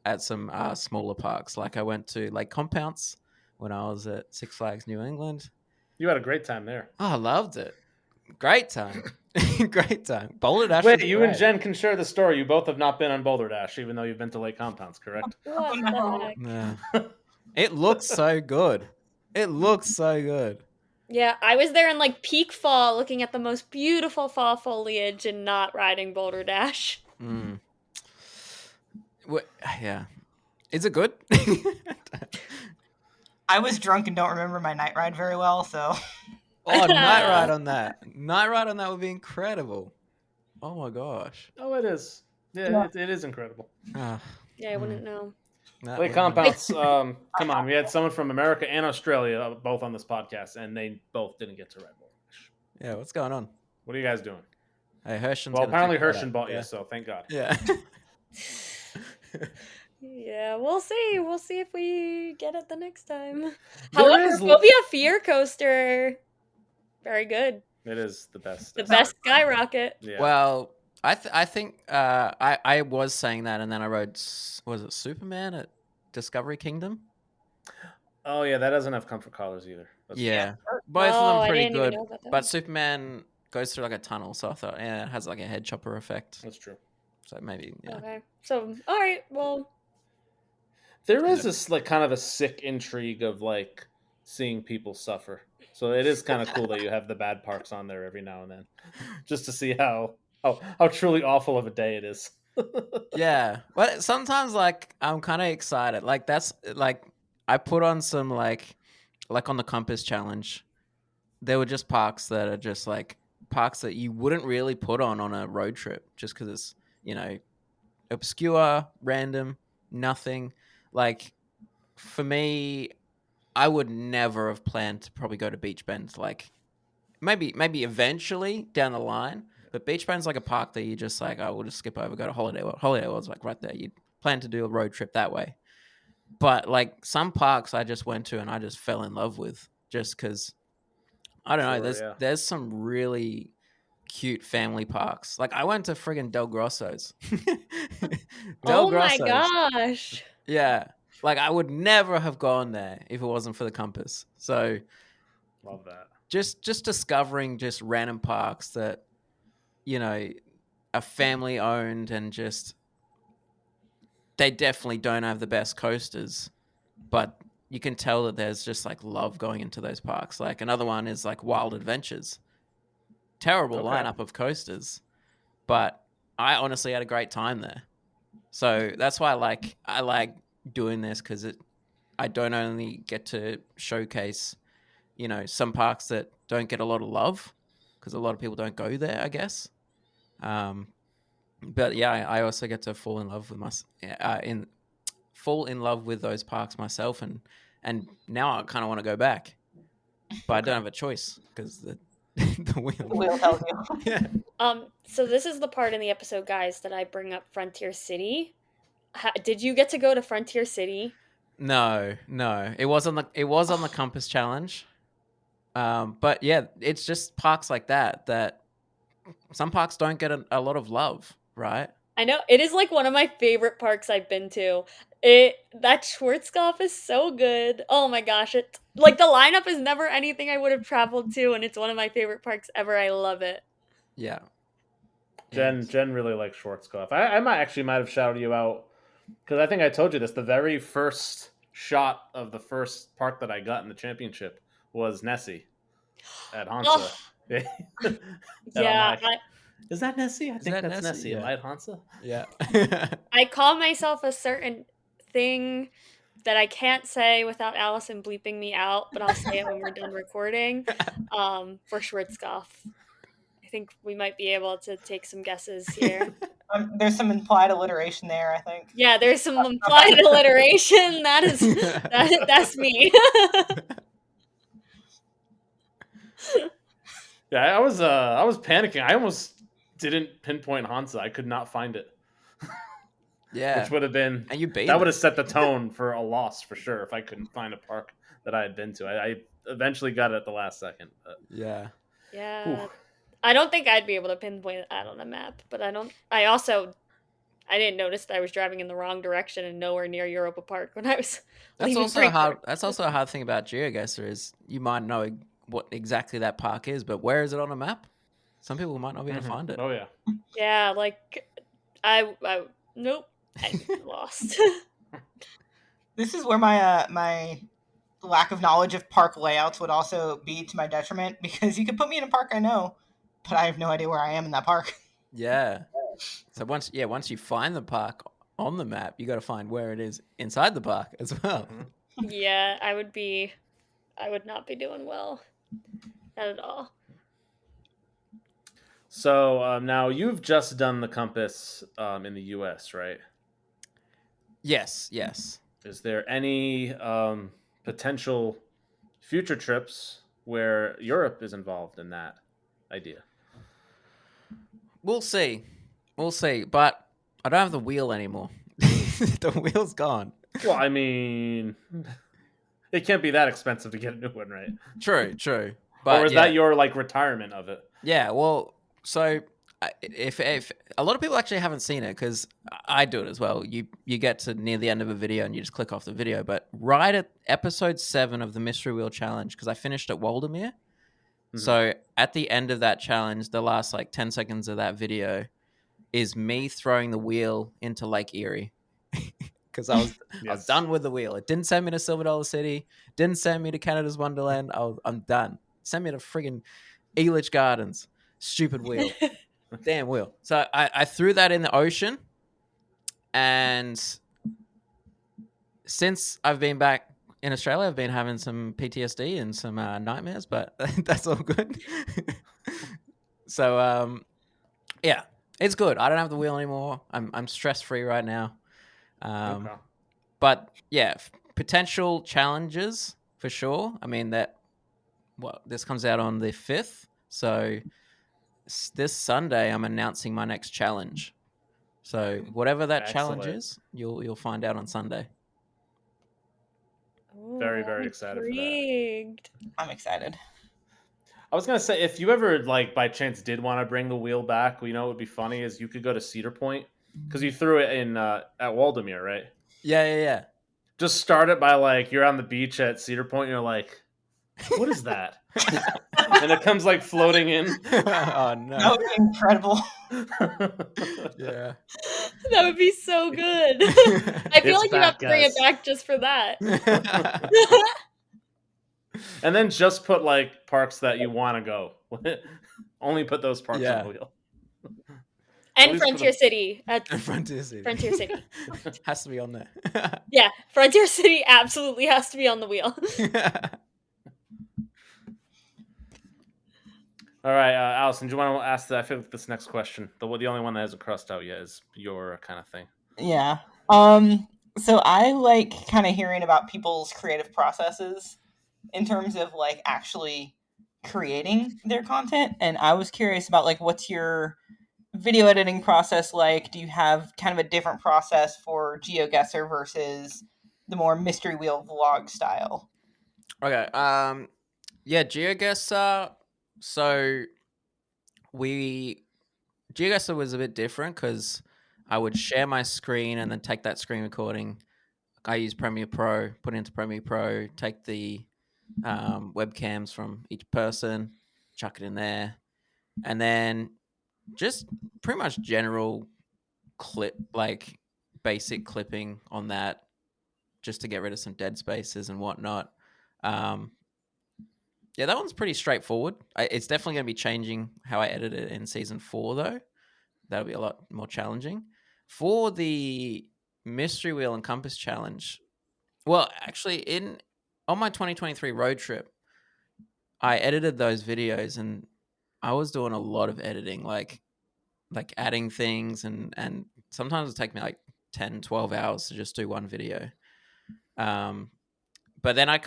at some smaller parks. Like I went to Lake Compounce when I was at Six Flags New England. You had a great time there. Oh, I loved it. Great time. Great time. Boulder Dash. Wait, you and Jen can share the story. You both have not been on Boulder Dash, even though you've been to Lake Compounce, correct? What the heck? Yeah. It looks so good. It looks so good. Yeah, I was there in like peak fall looking at the most beautiful fall foliage and not riding Boulder Dash. Yeah. Is it good? I was drunk and don't remember my night ride very well, so. Oh, night ride on that. Night ride on that would be incredible. Oh my gosh. Oh, it is. Yeah. It is incredible. Yeah, I wouldn't know. Lake Compounce, come on. We had someone from America and Australia both on this podcast, and they both didn't get to ride Boulder Dash. Yeah, what's going on? What are you guys doing? Hey, Hershen's well, apparently Hershen bought you, so thank God. Yeah. Yeah, we'll see. We'll see if we get it the next time. However, Phobia Fear Coaster, very good. It is the best. The best skyrocket. Yeah. Well, I think I was saying that, and then I rode, was it Superman at Discovery Kingdom? Oh yeah, that doesn't have comfort collars either. Yeah, both of them pretty good, but Superman goes through like a tunnel, so I thought, yeah, it has like a head chopper effect. That's true. So maybe, yeah. Okay, so all right, well, there is this like kind of a sick intrigue of like seeing people suffer. So it is kind of cool that you have the bad parks on there every now and then, just to see how truly awful of a day it is. Yeah, but sometimes like I'm kind of excited. Like that's like I put on some like on the Compass Challenge, there were just parks that are just like parks that you wouldn't really put on a road trip, just because it's obscure, random, nothing. Like for me, I would never have planned to probably go to Beach Bend. Like maybe eventually down the line, but Beach Bend's like a park that you just like, we'll just skip over, go to Holiday World. Holiday World's like right there. You plan to do a road trip that way. But like some parks I just went to and I just fell in love with just because, I don't know, there's some really cute family parks. Like I went to friggin' Del Grosso's. Oh my gosh. Yeah. Like I would never have gone there if it wasn't for the compass. So Love that. Just discovering just random parks that, you know, are family owned and just they definitely don't have the best coasters, but you can tell that there's just like love going into those parks. Like another one is like Wild Adventures. Terrible lineup of coasters, but I honestly had a great time there. So that's why I like doing this, because I don't only get to showcase, you know, some parks that don't get a lot of love because a lot of people don't go there, I guess. But yeah, I also get to fall in love with fall in love with those parks myself, and now I kind of want to go back, but I don't have a choice because the wheel tells you. Yeah. So this is the part in the episode, guys, that I bring up Frontier City. Did you get to go to Frontier City? No, it was on the Compass Challenge. But yeah, it's just parks like that some parks don't get a lot of love, right? I know, it is like one of my favorite parks I've been to. That Schwarzkopf is so good. Oh my gosh, it like the lineup is never anything I would have traveled to, and it's one of my favorite parks ever. I love it. Yeah. Jen really likes Schwarzkopf. I might have shouted you out because I think I told you this. The very first shot of the first park that I got in the championship was Nessie at Hansa. Oh. Yeah. Is that Nessie? I think that's Nessie? Nessie. Am I at Hansa? Yeah. I call myself a certain thing that I can't say without Allison bleeping me out, but I'll say it when we're done recording. For Schwarzkopf. I think we might be able to take some guesses here. There's some implied alliteration there, I think. Yeah, there's some implied alliteration. That's me. Yeah, I was panicking. I almost didn't pinpoint Hansa. I could not find it. Yeah. Which would have been, and you beat that would have set the tone for a loss for sure if I couldn't find a park that I had been to. I eventually got it at the last second. But... Yeah. Yeah. Whew. I don't think I'd be able to pinpoint that on a map, but I didn't notice that I was driving in the wrong direction and nowhere near Europa Park when I was leaving Frankfurt. That's also a hard thing about GeoGuessr is you might know what exactly that park is, but where is it on a map? Some people might not be able to find it. Oh yeah. Yeah, like nope, I lost. This is where my my lack of knowledge of park layouts would also be to my detriment, because you could put me in a park I know, but I have no idea where I am in that park. Yeah. So once you find the park on the map, you got to find where it is inside the park as well. Yeah, I would not be doing well. Not at all. So now you've just done the compass in the U.S., right? Yes. Is there any potential future trips where Europe is involved in that idea? We'll see. But I don't have the wheel anymore. The wheel's gone. Well, I mean, it can't be that expensive to get a new one, right? True. But or is that your like retirement of it? Yeah. Well, so if a lot of people actually haven't seen it, because I do it as well. You get to near the end of a video and you just click off the video. But right at episode 7 of the Mystery Wheel Challenge, because I finished at Waldemere. Mm-hmm. So at the end of that challenge, the last like 10 seconds of that video is me throwing the wheel into Lake Erie. Because I was done with the wheel. It didn't send me to Silver Dollar City. Didn't send me to Canada's Wonderland. I'm done. Send me to friggin' Elitch Gardens. Stupid wheel. Damn wheel. So I threw that in the ocean. And since I've been back in Australia, I've been having some PTSD and some nightmares, but that's all good. So, yeah, it's good. I don't have the wheel anymore. I'm stress-free right now. Okay. But yeah, potential challenges for sure. I mean, this comes out on the 5th. So this Sunday, I'm announcing my next challenge. So whatever that challenge is, you'll find out on Sunday. Ooh, very, very excited for that. I'm excited. I was gonna say, if you ever like by chance did want to bring the wheel back, you know what would be funny is you could go to Cedar Point, because you threw it in at Waldemere, right? Yeah. Just start it by like you're on the beach at Cedar Point and you're like, what is that? And it comes like floating in. Oh no. That would be incredible. Yeah. That would be so good. I feel It's like you have back, to bring it guys. back just for that. And then just put like parks that you want to go. Only put those parks Yeah. on the wheel. And least for Frontier the- City. Frontier City. Frontier City. Has to be on there. Yeah, Frontier City absolutely has to be on the wheel. All right, Allison, do you want to ask that? I feel like this next question, the only one that hasn't crossed out yet, is your kind of thing. Yeah. So I like kind of hearing about people's creative processes in terms of like actually creating their content. And I was curious about like what's your video editing process like? Do you have kind of a different process for GeoGuessr versus the more mystery wheel vlog style? Okay. Yeah, GeoGuessr. So GeoGuessr was a bit different because I would share my screen and then take that screen recording. I use Premiere Pro, put it into Premiere Pro, take the webcams from each person, chuck it in there, and then just pretty much general clip, like basic clipping on that, just to get rid of some dead spaces and whatnot. Yeah, that one's pretty straightforward. It's definitely going to be changing how I edit it in season 4, though. That'll be a lot more challenging. For the Mystery Wheel and Compass Challenge, well, actually, on my 2023 road trip, I edited those videos, and I was doing a lot of editing, like adding things, and sometimes it take me like 10, 12 hours to just do one video. But then I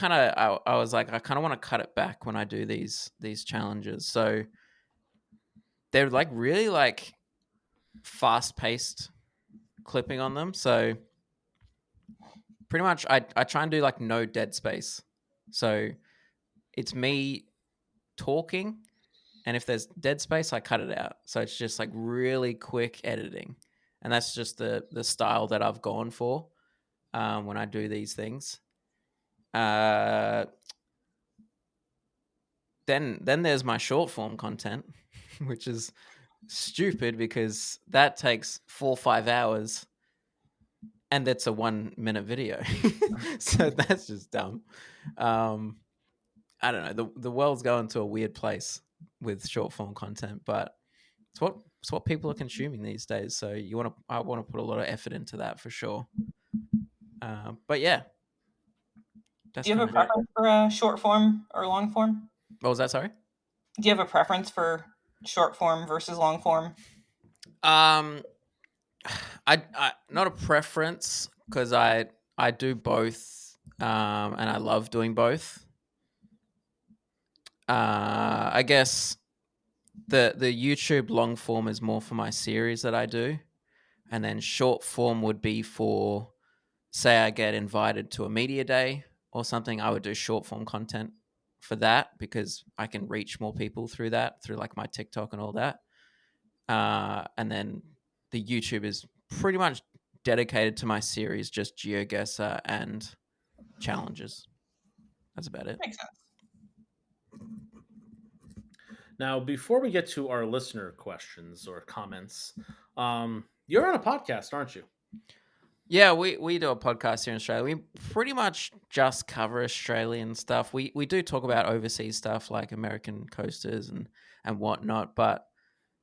was like, I kind of want to cut it back when I do these challenges. So they're like really like fast paced clipping on them. So pretty much I try and do like no dead space. So it's me talking, and if there's dead space, I cut it out. So it's just like really quick editing. And that's just the style that I've gone for when I do these things. Then there's my short form content, which is stupid because that takes 4 or 5 hours, and that's a 1 minute video. So that's just dumb. I don't know. The world's going to a weird place with short form content, but it's what people are consuming these days. So I want to put a lot of effort into that for sure. But yeah. Do you have a preference for short form or long form? What was that? Sorry. Do you have a preference for short form versus long form? I not a preference because I do both, and I love doing both. I guess the YouTube long form is more for my series that I do, and then short form would be for, say, I get invited to a media day or something. I would do short form content for that because I can reach more people through that, through like my TikTok and all that. And then the YouTube is pretty much dedicated to my series, just GeoGuessr and challenges. That's about it. Makes sense. Now, before we get to our listener questions or comments, you're on a podcast, aren't you? Yeah, we do a podcast here in Australia. We pretty much just cover Australian stuff. We do talk about overseas stuff like American coasters and whatnot, but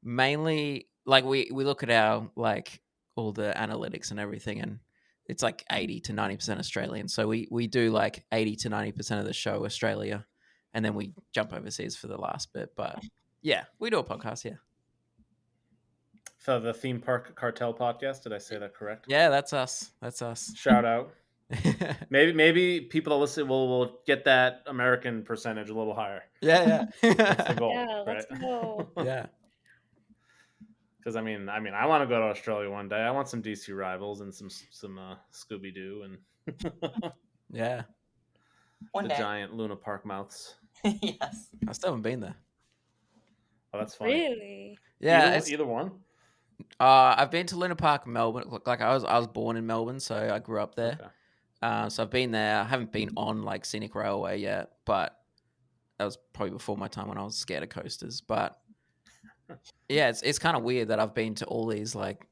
mainly like we look at our like all the analytics and everything, and it's like 80 to 90% Australian. So we do like 80 to 90% of the show Australia, and then we jump overseas for the last bit. But yeah, we do a podcast, yeah. So the Theme Park Cartel podcast. Did I say that correct? Yeah, that's us. That's us. Shout out. Maybe people that listen will get that American percentage a little higher. Yeah. That's the goal. Yeah, let's right? go. Yeah. Because I mean, I want to go to Australia one day. I want some DC Rivals and some Scooby Doo and Yeah. One the day. giant Luna Park mouths. Yes. I still haven't been there. Oh, that's funny. Really? Yeah, either one. I've been to Luna Park, Melbourne. Like I was born in Melbourne, so I grew up there. Okay. So I've been there. I haven't been on like Scenic Railway yet, but that was probably before my time when I was scared of coasters. But yeah, it's kind of weird that I've been to all these like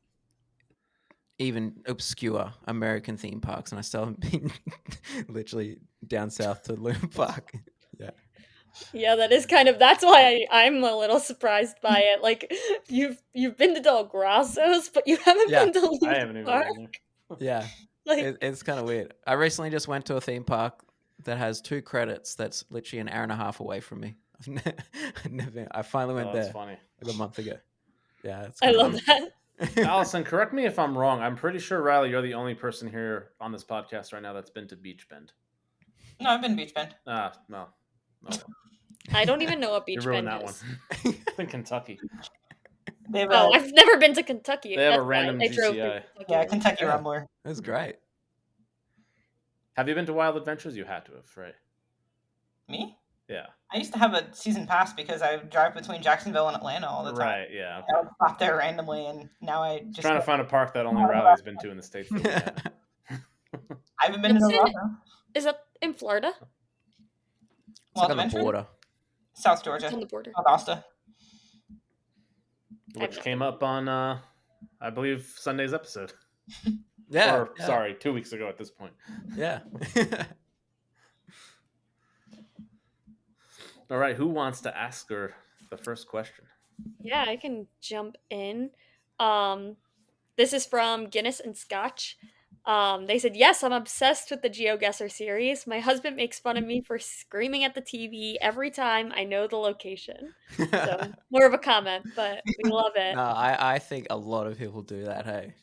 even obscure American theme parks, and I still haven't been literally down south to Luna Park. Yeah. Yeah, that is kind of, that's why I'm a little surprised by it. Like, you've been to Del Grasso's, but you haven't Yeah, been to I Luna haven't even Park. been there. Yeah. Like, It's kind of weird. I recently just went to a theme park that has 2 credits that's literally an hour and a half away from me. I finally went That's there funny. like a month ago. Yeah, it's I kinda love weird. that. Allison, correct me if I'm wrong. I'm pretty sure, Riley, you're the only person here on this podcast right now that's been to Beach Bend. No, I've been to Beach Bend. No. I don't even know what You Beach ruined Bend that is. one. It's in Kentucky. They have Oh, I've never been to Kentucky. They have a That's why random I drove through GCI. Kentucky. Kentucky Yeah. Rumbler. It was great. Have you been to Wild Adventures? You had to have, right? Me? Yeah. I used to have a season pass because I drive between Jacksonville and Atlanta all the time. Right, yeah. I would stop there randomly, and now I just Trying to find a park that only Riley's been to in the States. I haven't been to It's Del in- Grasso's. Is that in Florida? It's like Wild on the Adventure? border. South It's Georgia. on the border. Augusta. Which came up on, I believe, Sunday's episode. Yeah. Or, sorry, 2 weeks ago at this point. Yeah. All right, who wants to ask her the first question? Yeah, I can jump in. This is from Guinness and Scotch. They said, yes, I'm obsessed with the GeoGuessr series. My husband makes fun of me for screaming at the TV every time I know the location. So, more of a comment, but we love it. No, I think a lot of people do that, hey.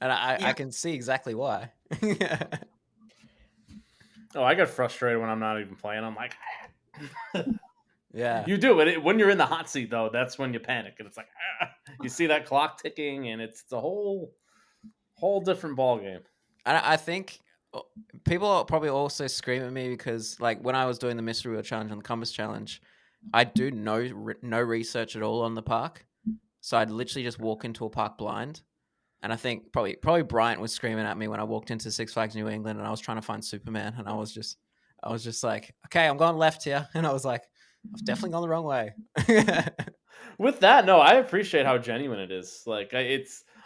And I can see exactly why. Oh, I get frustrated when I'm not even playing. I'm like, Yeah. you do it when you're in the hot seat, though. That's when you panic, and it's like you see that clock ticking, and it's a whole different ball game. And I think people are probably also scream at me because, like, when I was doing the Mystery Wheel Challenge and the Compass Challenge, I do no research at all on the park. So I'd literally just walk into a park blind. And I think probably Bryant was screaming at me when I walked into Six Flags New England and I was trying to find Superman, and I was just like, okay, I'm going left here, and I was like, I've definitely gone the wrong way. With that, no, I appreciate how genuine it is. Like,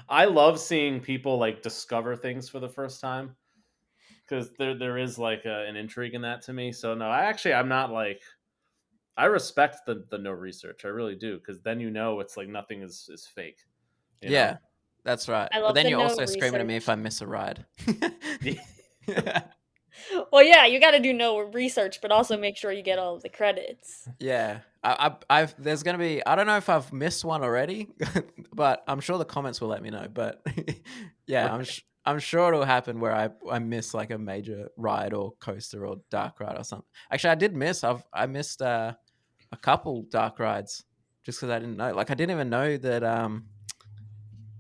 I love seeing people like discover things for the first time, because there is like an intrigue in that to me. So no, I'm not like, I respect the no research. I really do, because then it's like nothing is fake. You Yeah. know? That's right. I But love then the you're no also screaming at me research. if I miss a ride. Well, yeah, you got to do no research, but also make sure you get all of the credits. Yeah. I've there's gonna be, I don't know if I've missed one already, but I'm sure the comments will let me know. But yeah, I'm sure it'll happen where I miss like a major ride or coaster or dark ride or something. Actually, I did miss. I missed a couple dark rides just because I didn't know. Like, I didn't even know that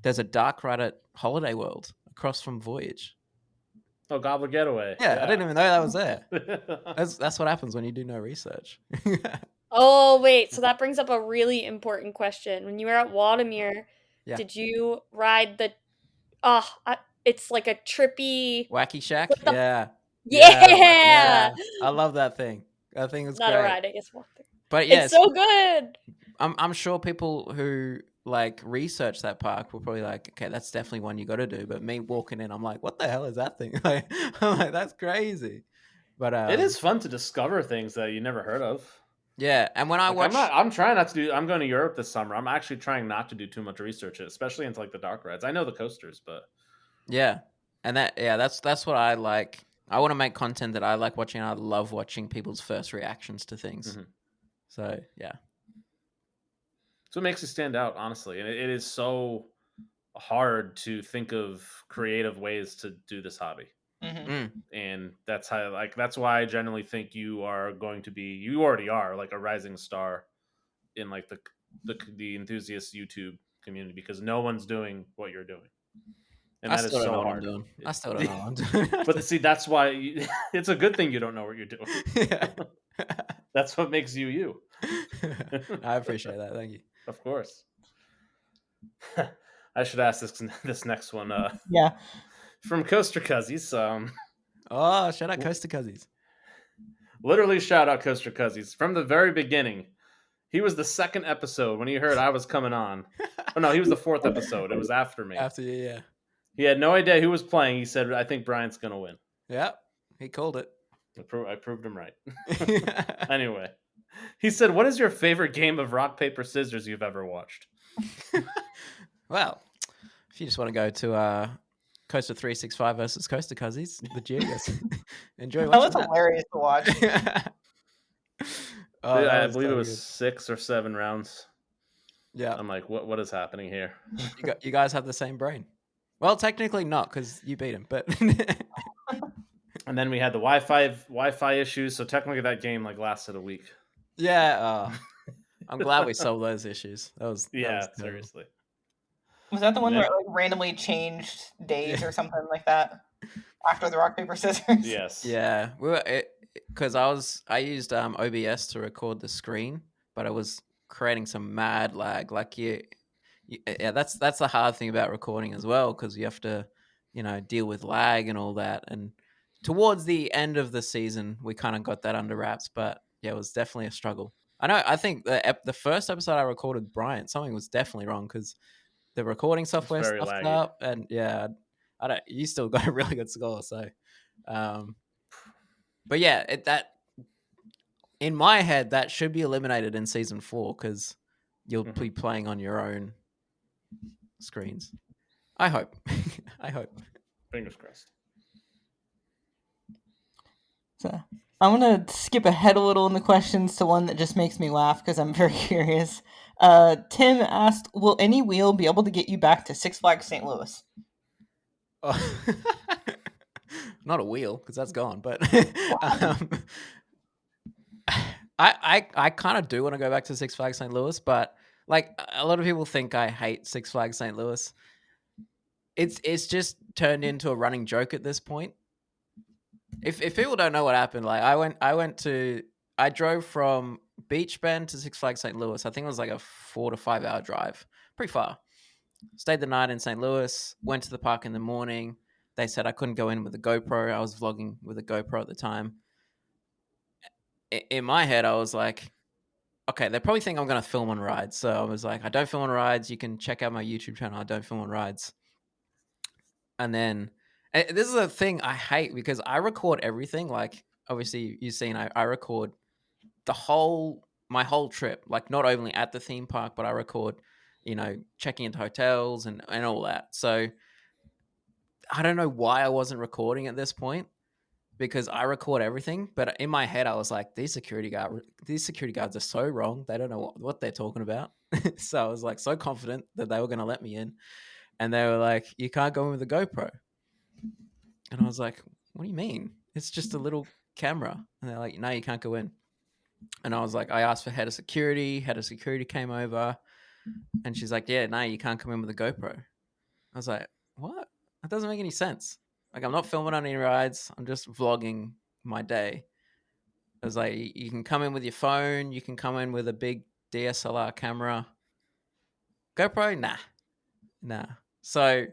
there's a dark ride at Holiday World across from Voyage. Oh, Gobbler Getaway. Yeah, I didn't even know that was there. That's what happens when you do no research. Oh, wait. So that brings up a really important question. When you were at Wadimir, Yeah. did you ride the... it's like a trippy... Wacky Shack? What the- Yeah. Yeah! I love that thing. That thing was Not great. a ride, I guess. Walkthrough. But yes, It's so good! I'm sure people who like research that park were probably like, okay, that's definitely one you got to do. But me walking in, I'm like, what the hell is that thing? Like, I'm like, that's crazy. But it is fun to discover things that you never heard of. Yeah, and when I watch, I'm trying not to do. I'm going to Europe this summer. I'm actually trying not to do too much research, especially into like the dark rides. I know the coasters, but yeah, and that's what I like. I want to make content that I like watching. I love watching people's first reactions to things. Mm-hmm. So yeah. So it makes you stand out, honestly. And it is so hard to think of creative ways to do this hobby. Mm-hmm. And that's why I generally think you already are like a rising star in like the enthusiast YouTube community, because no one's doing what you're doing. And that is so hard. I still don't know what I'm doing. But see, that's why it's a good thing you don't know what you're doing. Yeah. That's what makes you. I appreciate that. Thank you. Of course. I should ask this next one. Yeah. From Coaster Cuzzies. Oh, shout out Coaster Cousins. Literally, shout out Coaster Cousins. From the very beginning, he was the second episode when he heard I was coming on. Oh, no, he was the fourth episode. It was after me. After you, yeah. He had no idea who was playing. He said, I think Brian's going to win. Yeah, he called it. I proved him right. Anyway, he said, what is your favorite game of rock, paper, scissors you've ever watched? Well, if you just want to go to Coaster 365 versus Coaster Cousins, the GeoGuessr, enjoy That watching was hilarious to watch. I believe it was 6 or 7 rounds. Yeah. I'm like, what is happening here? You guys have the same brain. Well, technically not, because you beat him, but... And then we had the Wi-Fi issues, so technically that game lasted a week. Yeah, I'm glad we solved those issues. That was seriously. Was that the one where it randomly changed days or something like that after the rock paper scissors? Yes. Yeah, because I used OBS to record the screen, but I was creating some mad lag. Yeah, that's the hard thing about recording as well, because you have to, deal with lag and all that. And towards the end of the season, we kind of got that under wraps, but yeah, it was definitely a struggle. I think the first episode I recorded Brian, something was definitely wrong because the recording software stuffed up, and yeah, you still got a really good score. So, but yeah, that in my head that should be eliminated in season 4 because you'll be playing on your own screens. I hope. I hope. Fingers crossed. So I'm going to skip ahead a little in the questions to one that just makes me laugh because I'm very curious. Tim asked, will any wheel be able to get you back to Six Flags St. Louis? Oh. Not a wheel, because that's gone, but I kind of do want to go back to Six Flags St. Louis, but a lot of people think I hate Six Flags St. Louis. It's just turned into a running joke at this point. If people don't know what happened, I drove from Beach Bend to Six Flags St. Louis. I think it was a 4 to 5 hour drive, pretty far. Stayed the night in St. Louis, went to the park in the morning. They said I couldn't go in with a GoPro. I was vlogging with a GoPro at the time. In my head, I was like, okay, they probably think I'm going to film on rides. So I was like, I don't film on rides. You can check out my YouTube channel. I don't film on rides. And then this is a thing I hate because I record everything. Obviously you've seen, I record my whole trip, not only at the theme park, but I record, checking into hotels and all that. So I don't know why I wasn't recording at this point because I record everything. But in my head, I was like, these security guards are so wrong. They don't know what they're talking about. So I was so confident that they were going to let me in. And they were like, you can't go in with a GoPro. And I was like, what do you mean? It's just a little camera. And they're like, no, you can't go in. And I was like, I asked for head of security. Head of security came over. And she's like, yeah, no, you can't come in with a GoPro. I was like, what? That doesn't make any sense. I'm not filming on any rides. I'm just vlogging my day. I was like, you can come in with your phone. You can come in with a big DSLR camera. GoPro? Nah. So,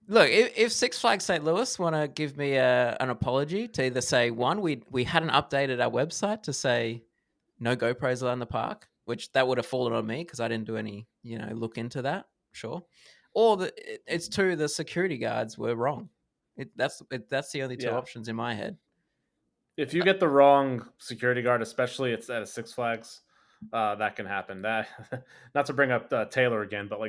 look, if Six Flags St. Louis want to give me an apology to either say, one, we hadn't updated our website to say no GoPros allowed in the park, which that would have fallen on me because I didn't do any, look into that, sure. Or it's two, the security guards were wrong. That's the only two options in my head. If you get the wrong security guard, especially it's at a Six Flags, that can happen. That not to bring up Taylor again, but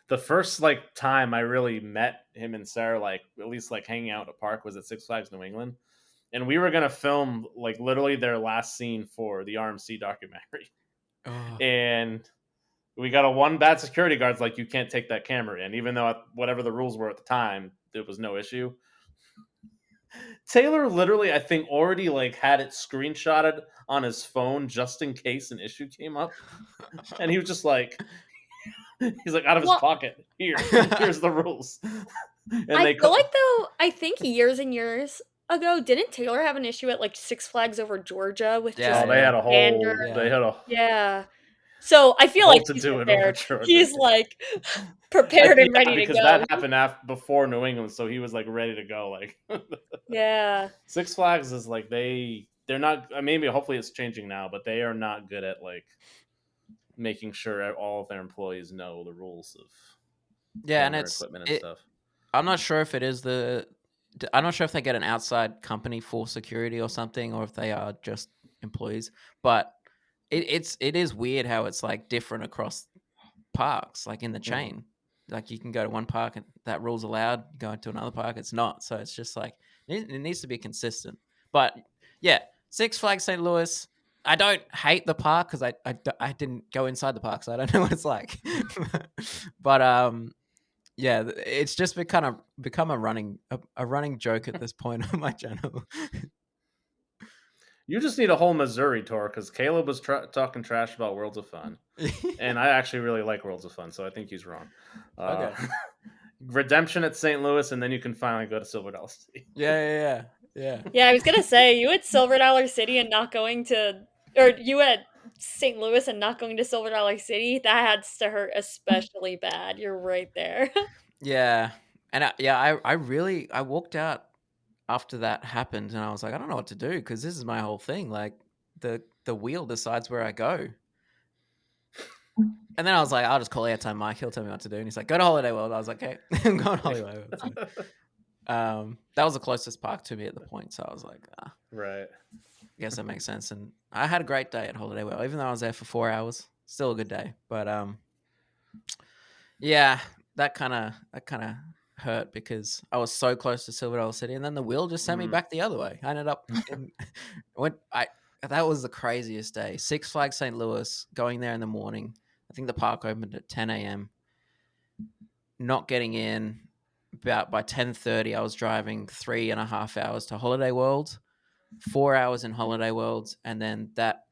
the first time I really met him and Sarah, at least hanging out at a park, was at Six Flags New England, and we were gonna film literally their last scene for the RMC documentary, and we got a one bad security guard's you can't take that camera in, even though whatever the rules were at the time, it was no issue. Taylor literally, I think, already had it screenshotted on his phone just in case an issue came up, and he was just he's out of his pocket. Here's the rules. And I feel though, I think years and years ago, didn't Taylor have an issue at Six Flags over Georgia with they had a whole. Yeah. So I feel like to he's do it prepared. over He's like prepared and ready to because go. that happened before New England, so he was like ready to go. Like, Yeah. Six Flags is like they're not. Maybe hopefully it's changing now, but they are not good at like making sure all of their employees know the rules of and their equipment and stuff. I'm not sure if it is I'm not sure if they get an outside company for security or something, or if they are just employees. But it is weird how it's like different across parks, like in the chain. Like you can go to one park and that rule's allowed, go into another park it's not. So it's just like it needs to be consistent. But yeah, Six Flags St. Louis. I don't hate the park because I didn't go inside the park, so I don't know what it's like. But yeah, it's just become a running joke at this point on my channel. You just need a whole Missouri tour because Caleb was talking trash about Worlds of Fun, and I actually really like Worlds of Fun, so I think he's wrong. Okay. Redemption at St. Louis, and then you can finally go to Silver Dollar City. Yeah. Yeah, I was gonna say you at Silver Dollar City and not going to, or you at St. Louis and not going to Silver Dollar City. That has to hurt especially bad. You're right there. Yeah, and I walked out after that happened, and I was like, I don't know what to do because this is my whole thing. Like the wheel decides where I go. And then I was like, I'll just call airtime Mike. He'll tell me what to do. And he's like, go to Holiday World. I was like, okay, I'm going to Holiday World. So, that was the closest park to me at the point. So I was like, right. I guess that makes sense. And I had a great day at Holiday World, even though I was there for 4 hours. Still a good day. But yeah, that kind of hurt because I was so close to Silver Dollar City, and then the wheel just sent me back the other way. I ended up that was the craziest day. Six Flags St. Louis, going there in the morning. I think the park opened at 10 a.m. Not getting in by 10:30. I was driving 3.5 hours to Holiday World, 4 hours in Holiday World, and then that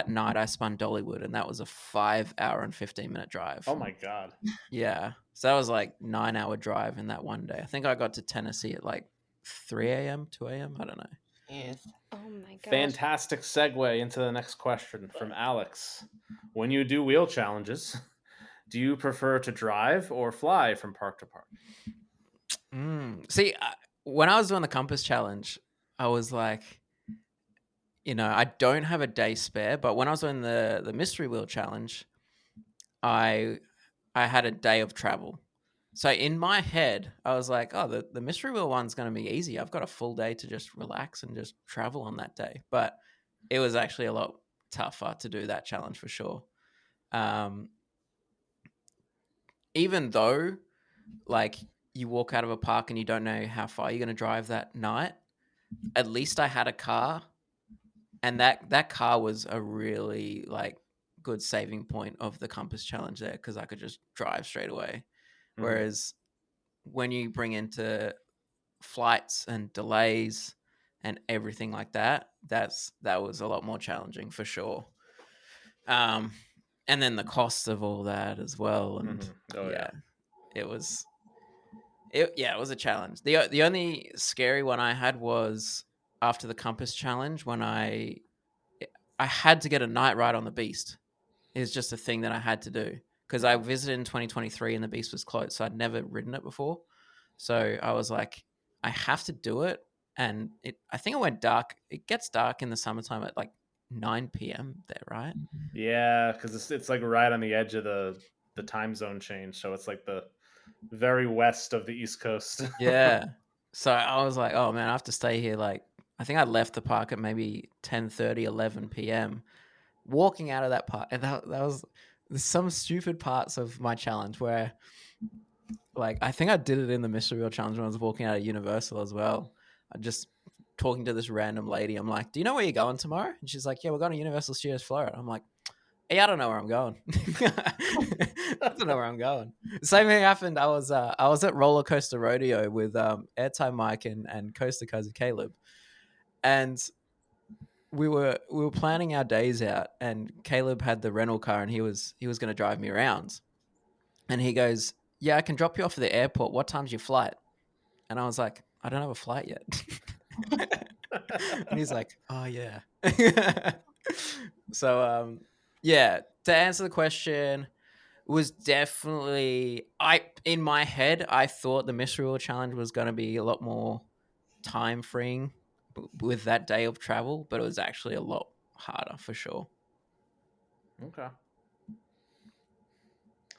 night I spun Dollywood, and that was a 5 hour and 15-minute drive. Oh my god! Yeah, so that was like 9-hour drive in that one day. I think I got to Tennessee at like 3 a.m., 2 a.m. I don't know. Jeez. Oh my gosh. Fantastic segue into the next question from Alex. When you do wheel challenges, do you prefer to drive or fly from park to park? See, when I was doing the Compass Challenge, I was like, I don't have a day spare. But when I was doing the Mystery Wheel Challenge, I had a day of travel. So in my head, I was like, oh, the Mystery Wheel one's going to be easy. I've got a full day to just relax and just travel on that day. But it was actually a lot tougher to do that challenge for sure. Even though, like, you walk out of a park and you don't know how far you're going to drive that night, at least I had a car. And that car was a really, like, good saving point of the Compass Challenge there because I could just drive straight away. Mm-hmm. Whereas when you bring into flights and delays and everything like that, that was a lot more challenging for sure. And then the cost of all that as well, and it was a challenge. The only scary one I had was after the Compass Challenge when I had to get a night ride on the Beast. It was just a thing that I had to do because I visited in 2023 and the Beast was closed, so I'd never ridden it before. So I was like, I have to do it. And I think it went dark. It gets dark in the summertime at like 9 p.m. there, right? Yeah, because it's like right on the edge of the time zone change. So it's like the very west of the East Coast. Yeah. So I was like, oh man, I have to stay here. Like, I think I left the park at maybe 10:30, 11 p.m. Walking out of that park, and that was some stupid parts of my challenge where, like, I think I did it in the Mystery Wheel Challenge when I was walking out of Universal as well. I just talking to this random lady. I'm like, do you know where you're going tomorrow? And she's like, yeah, we're going to Universal Studios Florida. I'm like, hey, I don't know where I'm going. I don't know where I'm going. The same thing happened. I was at Roller Coaster Rodeo with Airtime Mike and Coaster Cousin Caleb, and we were planning our days out. And Caleb had the rental car, and he was going to drive me around. And he goes, "Yeah, I can drop you off at the airport. What time's your flight?" And I was like, "I don't have a flight yet." And he's like, "Oh yeah." So yeah, to answer the question, was definitely in my head I thought the mystery wheel challenge was going to be a lot more time freeing with that day of travel, but it was actually a lot harder for sure. Okay.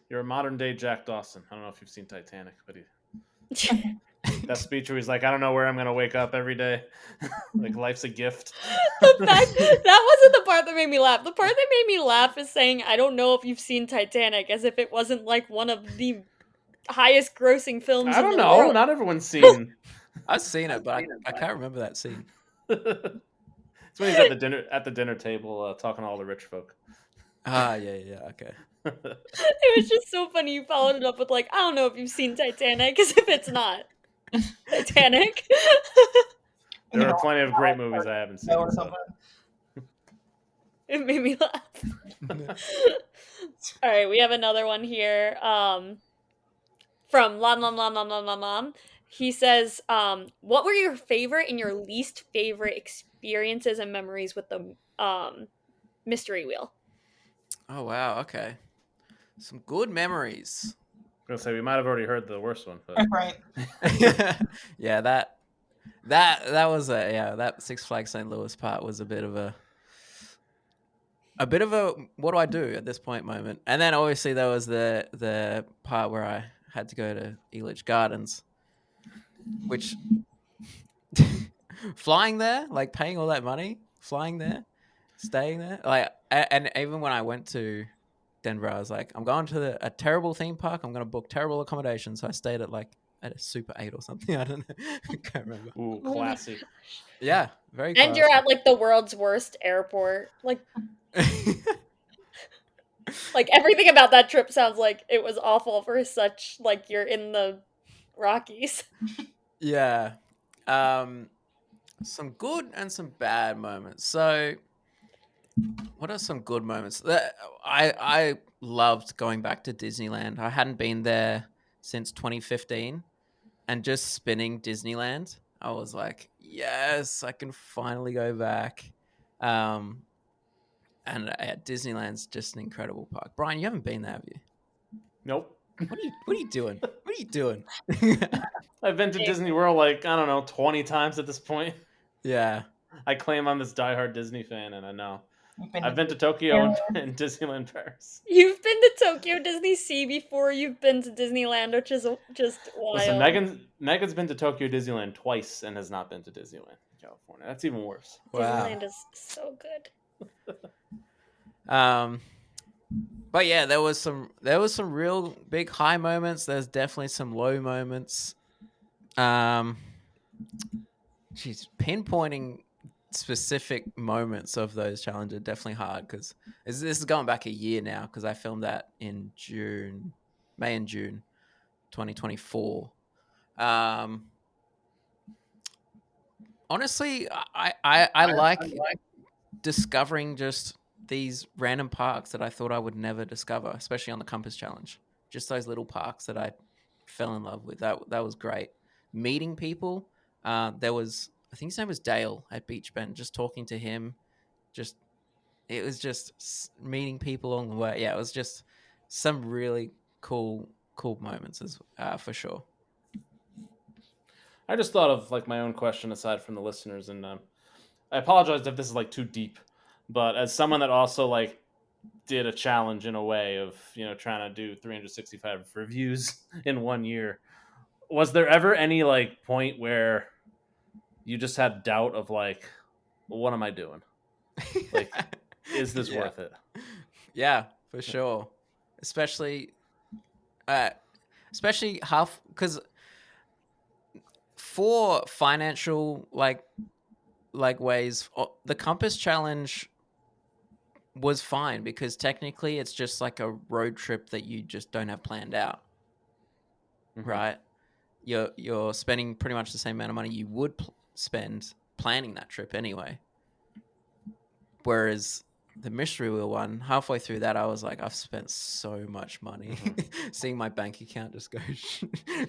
You're a modern day Jack Dawson. I don't know if you've seen Titanic, but that speech where he's like, I don't know where I'm going to wake up every day. Like, life's a gift. The fact that wasn't the part that made me laugh. The part that made me laugh is saying, I don't know if you've seen Titanic, as if it wasn't like one of the highest grossing films I in don't the know. world. Not everyone's seen. I've seen it, but I can't remember that scene. It's when he's at the dinner table talking to all the rich folk. Yeah, okay. It was just so funny. You followed it up with like, I don't know if you've seen Titanic, as if it's not Titanic. There are plenty of great movies I haven't seen. So. It made me laugh. All right, we have another one here. From Lam. He says, what were your favorite and your least favorite experiences and memories with the mystery wheel? Oh wow, okay. Some good memories. I was gonna say we might have already heard the worst one, but Right. Yeah, that was that Six Flags St. Louis part was a bit of a what do I do at this point moment. And then obviously there was the part where I had to go to Elitch Gardens, which flying there, like paying all that money, flying there, staying there, like, and even when I went to Denver, I was like, I'm going to a terrible theme park. I'm going to book terrible accommodations. So I stayed at a Super 8 or something. I don't know. I can't remember. Ooh, classy. Yeah, very And classy. you're at like the world's worst airport. Like everything about that trip sounds like it was awful for such like you're in the Rockies. Yeah. Some good and some bad moments. So what are some good moments? I loved going back to Disneyland. I hadn't been there since 2015, and just spinning Disneyland, I was like, yes, I can finally go back. And Disneyland's just an incredible park. Brian, you haven't been there, have you? Nope. What are you doing? What are you doing? I've been to Disney World like, I don't know, 20 times at this point. Yeah. I claim I'm this diehard Disney fan, and I know. I've been to Tokyo and Disneyland Paris. You've been to Tokyo Disney Sea before. You've been to Disneyland, which is just wild. Listen, Megan's been to Tokyo Disneyland twice and has not been to Disneyland, California. That's even worse. Wow. Disneyland is so good. But yeah, there was some real big high moments. There's definitely some low moments. Pinpointing specific moments of those challenges are definitely hard because this is going back a year now because I filmed that in May and June 2024. Honestly, I like discovering just these random parks that I thought I would never discover, especially on the Compass Challenge. Just those little parks that I fell in love with. That was great. Meeting people. There was, I think his name was Dale at Beach Bend. Just talking to him. It was just meeting people along the way. Yeah, it was just some really cool moments for sure. I just thought of like my own question aside from the listeners, and I apologize if this is like too deep, but as someone that also like did a challenge in a way of trying to do 365 reviews in 1 year, was there ever any like point where you just had doubt of like, well, what am I doing? Like, is this worth it? Yeah, for sure. Especially half because for financial like ways, the Compass Challenge was fine because technically it's just like a road trip that you just don't have planned out. Mm-hmm. Right? You're spending pretty much the same amount of money you would spend planning that trip anyway. Whereas the mystery wheel one, halfway through that, I was like, I've spent so much money. Mm-hmm. Seeing my bank account just go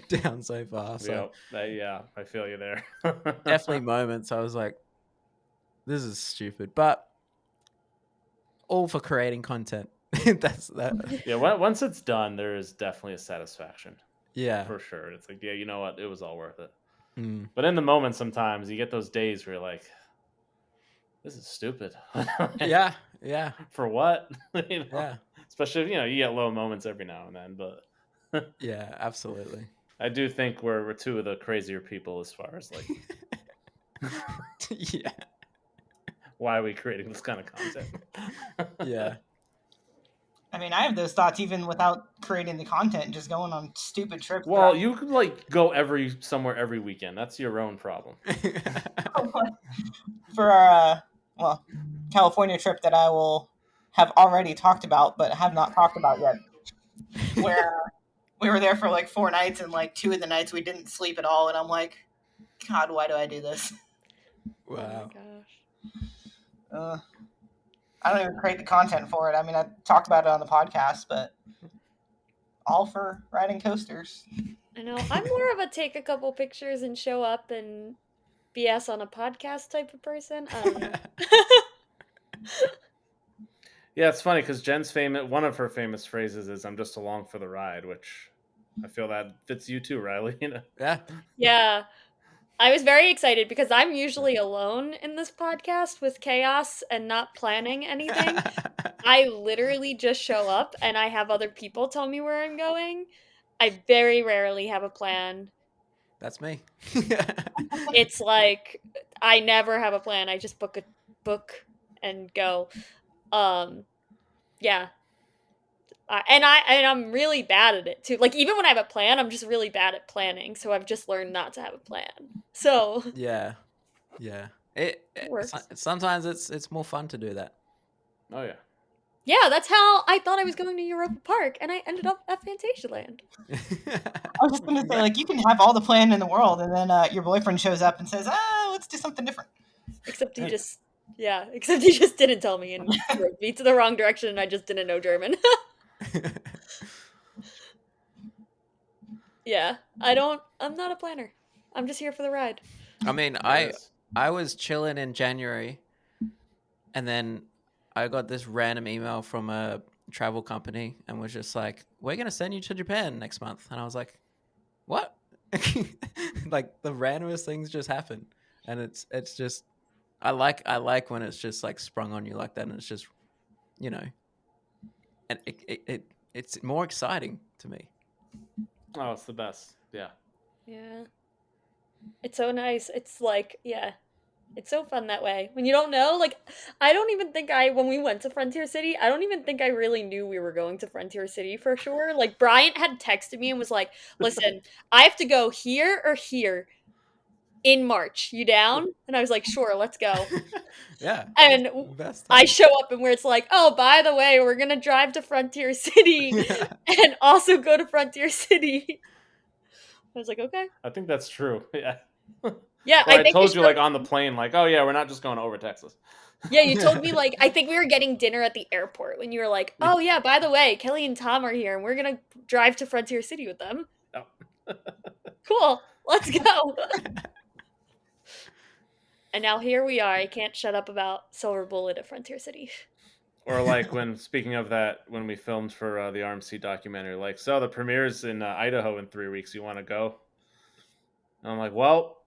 down so far. So yeah, I feel you there. Definitely moments I was like, this is stupid, but all for creating content. That's that. Yeah, once it's done, there is definitely a satisfaction. Yeah, for sure. It's like, yeah, you know what? It was all worth it. Mm. But in the moment, sometimes you get those days where you're like, this is stupid. Yeah. For what? You know? Yeah. Especially if, you get low moments every now and then. But yeah, absolutely. I do think we're two of the crazier people as far as like, yeah. why are we creating this kind of content? Yeah. I mean, I have those thoughts even without creating the content, just going on stupid trips. Well, you could like go somewhere every weekend. That's your own problem. For our California trip that I will have already talked about, but have not talked about yet, where we were there for like 4 nights, and like 2 of the nights we didn't sleep at all, and I'm like, God, why do I do this? Wow. Oh my gosh. I don't even create the content for it. I mean, I talked about it on the podcast, but all for riding coasters. I know. I'm more of a take a couple pictures and show up and BS on a podcast type of person. I don't know. Yeah, it's funny because Jen's one of her famous phrases is "I'm just along for the ride," which I feel that fits you too, Riley. Yeah. Yeah. I was very excited because I'm usually alone in this podcast with chaos and not planning anything. I literally just show up and I have other people tell me where I'm going. I very rarely have a plan. That's me. It's like I never have a plan. I just book and go. Yeah. And I'm really bad at it too. Like even when I have a plan, I'm just really bad at planning. So I've just learned not to have a plan. So yeah. It works. Sometimes it's more fun to do that. Oh yeah. Yeah, that's how I thought I was going to Europa Park, and I ended up at Fantasialand. I was just going to say, like, you can have all the plan in the world, and then your boyfriend shows up and says, let's do something different. Except he just didn't tell me and drove me to the wrong direction, and I just didn't know German. Yeah, I'm not a planner. I'm just here for the ride. I mean, I was chilling in January, and then I got this random email from a travel company and was just like, we're going to send you to Japan next month. And I was like, what? Like the randomest things just happen. And it's just, I like when it's just like sprung on you like that. And it's just, and it's more exciting to me. Oh, it's the best. Yeah. Yeah. It's so nice. It's like, yeah. It's so fun that way. When you don't know, like, I don't even think when we went to Frontier City, I don't even think I really knew we were going to Frontier City for sure. Like, Bryant had texted me and was like, listen, I have to go here or here in March. You down? And I was like, sure, let's go. Yeah. And I show up and where it's like, oh, by the way, we're going to drive to Frontier City and also go to Frontier City. I was like, okay. I think that's true. Yeah. Yeah, well, I told you like on the plane, like, oh yeah, we're not just going over Texas. Yeah, you told me like I think we were getting dinner at the airport when you were like, oh yeah, by the way, Kelly and Tom are here and we're gonna drive to Frontier City with them. Oh. Cool, let's go. And now here we are. I can't shut up about Silver Bullet at Frontier City. Or like speaking of that, when we filmed for the RMC documentary, like, so the premiere's in Idaho in 3 weeks. You want to go? And I'm like, well,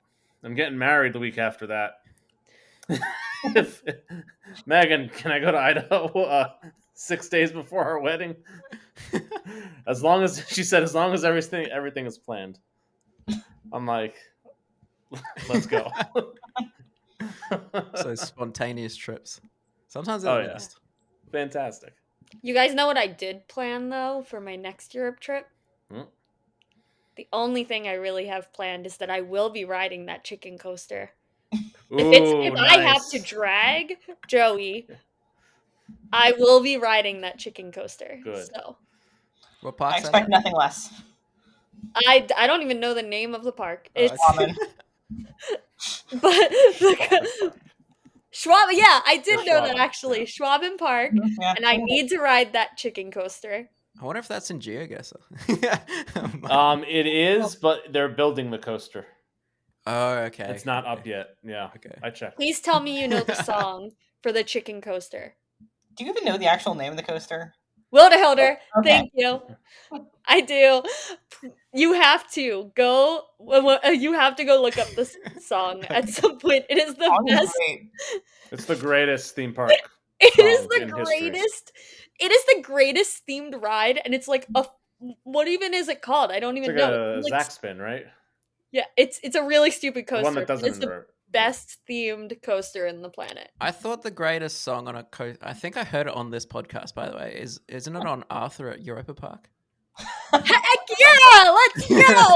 I'm getting married the week after that. Megan, can I go to Idaho 6 days before our wedding? As long as everything is planned. I'm like, let's go. So spontaneous trips. Sometimes they're the best. Fantastic. You guys know what I did plan though for my next Europe trip? The only thing I really have planned is that I will be riding that chicken coaster. If nice. I have to drag Joey, I will be riding that chicken coaster. Good. So, what park? I expect nothing less. I don't even know the name of the park. It's but Schwab. Yeah, I did know that actually. Schwaben Park, and I need to ride that chicken coaster. I wonder if that's in GeoGuessr. It is, but they're building the coaster. Oh, okay. It's not up yet. Yeah. Okay. I checked. Please tell me you know the song for the chicken coaster. Do you even know the actual name of the coaster? Wilderhilder. Okay. Thank you. I do. You have to go. You have to go look up this song at some point. It is the Song is best. great. It's the greatest theme park It is song the in history. greatest. It is the greatest themed ride, and it's like a. What even is it called? I don't It's even like know. a It's like, Zack spin, right? yeah, it's a really stupid The coaster. one that But doesn't it's the invert. best themed coaster in the planet. I thought the greatest song on a I think I heard it on this podcast, by the way. Isn't it on Arthur at Europa Park? Heck yeah! Let's go.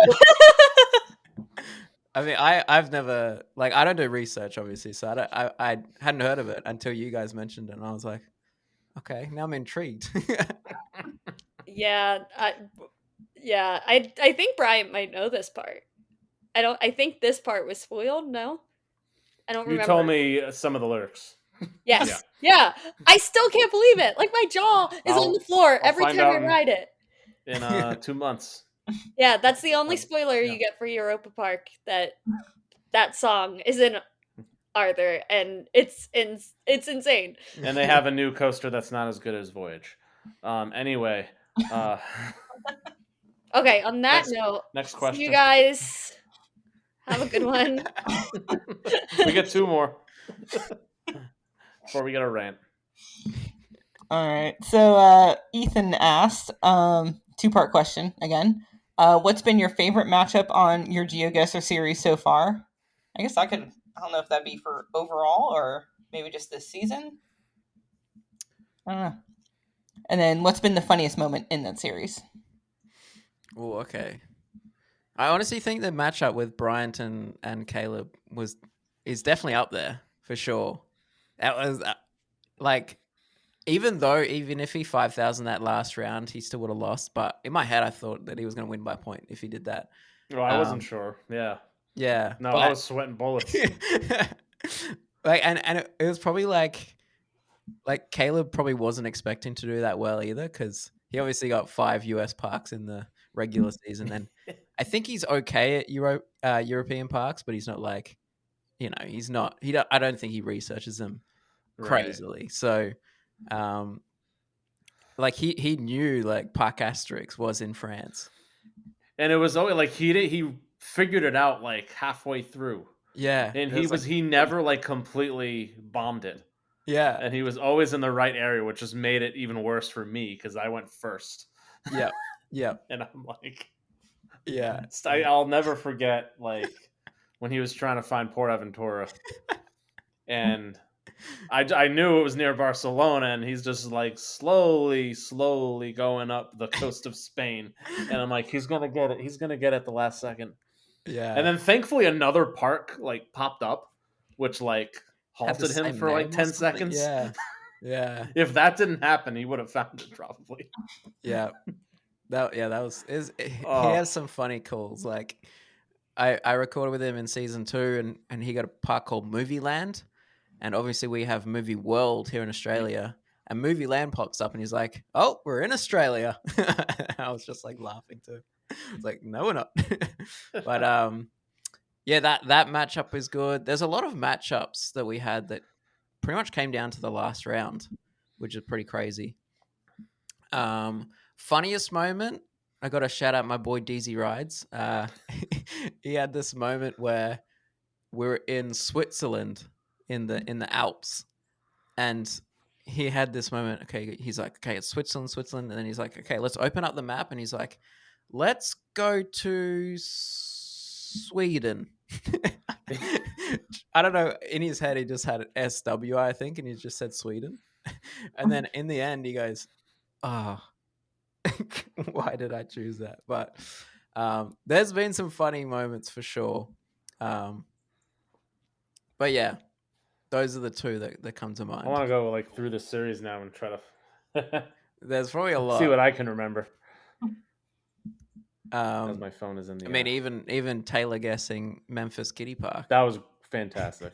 I mean, I've never I don't do research obviously, so I hadn't heard of it until you guys mentioned it, and I was like, okay, now I'm intrigued. Yeah, I think Brian might know this part. I think this part was spoiled. No, I don't You remember. told me some of the lyrics. Yes, yeah. I still can't believe it. Like my jaw is on the floor I'll every find time I out ride it. in 2 months. Yeah, that's the only spoiler Yeah. you get for Europa Park. That song is in Arthur, and it's insane. And they have a new coaster that's not as good as Voyage. Anyway, Okay, on that note, next see question. you guys. Have a good one. We get 2 more before we get a rant. All right. So Ethan asked, 2-part question again. What's been your favorite matchup on your GeoGuessr series so far? I guess I don't know if that'd be for overall or maybe just this season. I don't know. And then what's been the funniest moment in that series? Oh, okay. I honestly think the matchup with Bryant and Caleb is definitely up there for sure. That was even if he 5,000 that last round, he still would have lost. But in my head, I thought that he was going to win by point if he did that. Well, I wasn't sure. Yeah. Yeah. No, I was sweating bullets. and it was probably like Caleb probably wasn't expecting to do that well either, because he obviously got 5 US parks in the regular season, and I think he's okay at European parks, but he's not he's not I don't think he researches them crazily. Right. So he knew Parc Asterix was in France, and it was always he figured it out halfway through. Yeah, and he never completely bombed it. Yeah, and he was always in the right area, which just made it even worse for me because I went first. Yeah, yeah, and I'm like, yeah, I'll never forget when he was trying to find Port Aventura, and I knew it was near Barcelona, and he's just slowly going up the coast of Spain, and I'm like, he's gonna get it. He's gonna get it the last second. Yeah, and then thankfully another park popped up, which halted him for 10 seconds. Yeah. Yeah. If that didn't happen, he would have found it probably. Yeah. That was he has some funny calls. I recorded with him in season 2 and he got a park called Movie Land. And obviously we have Movie World here in Australia. And Movie Land pops up and he's like, "Oh, we're in Australia." I was just laughing too. I was like, "No, we're not." But yeah, that matchup is good. There's a lot of matchups that we had that pretty much came down to the last round, which is pretty crazy. Funniest moment, I got to shout out my boy DZ Rides. He had this moment where we're in Switzerland in the Alps, and he had this moment. Okay, he's like, "Okay, it's Switzerland," and then he's like, "Okay, let's open up the map," and he's like, "Let's go to Sweden." I don't know. In his head, he just had an SW, I think, and he just said Sweden. And then in the end, he goes, "Oh, why did I choose that?" But there's been some funny moments for sure. But yeah, those are the 2 that come to mind. I want to go through the series now and try to. There's probably a lot. See what I can remember. As my phone is in the. I mean, even Taylor guessing Memphis Kiddie Park. That was fantastic.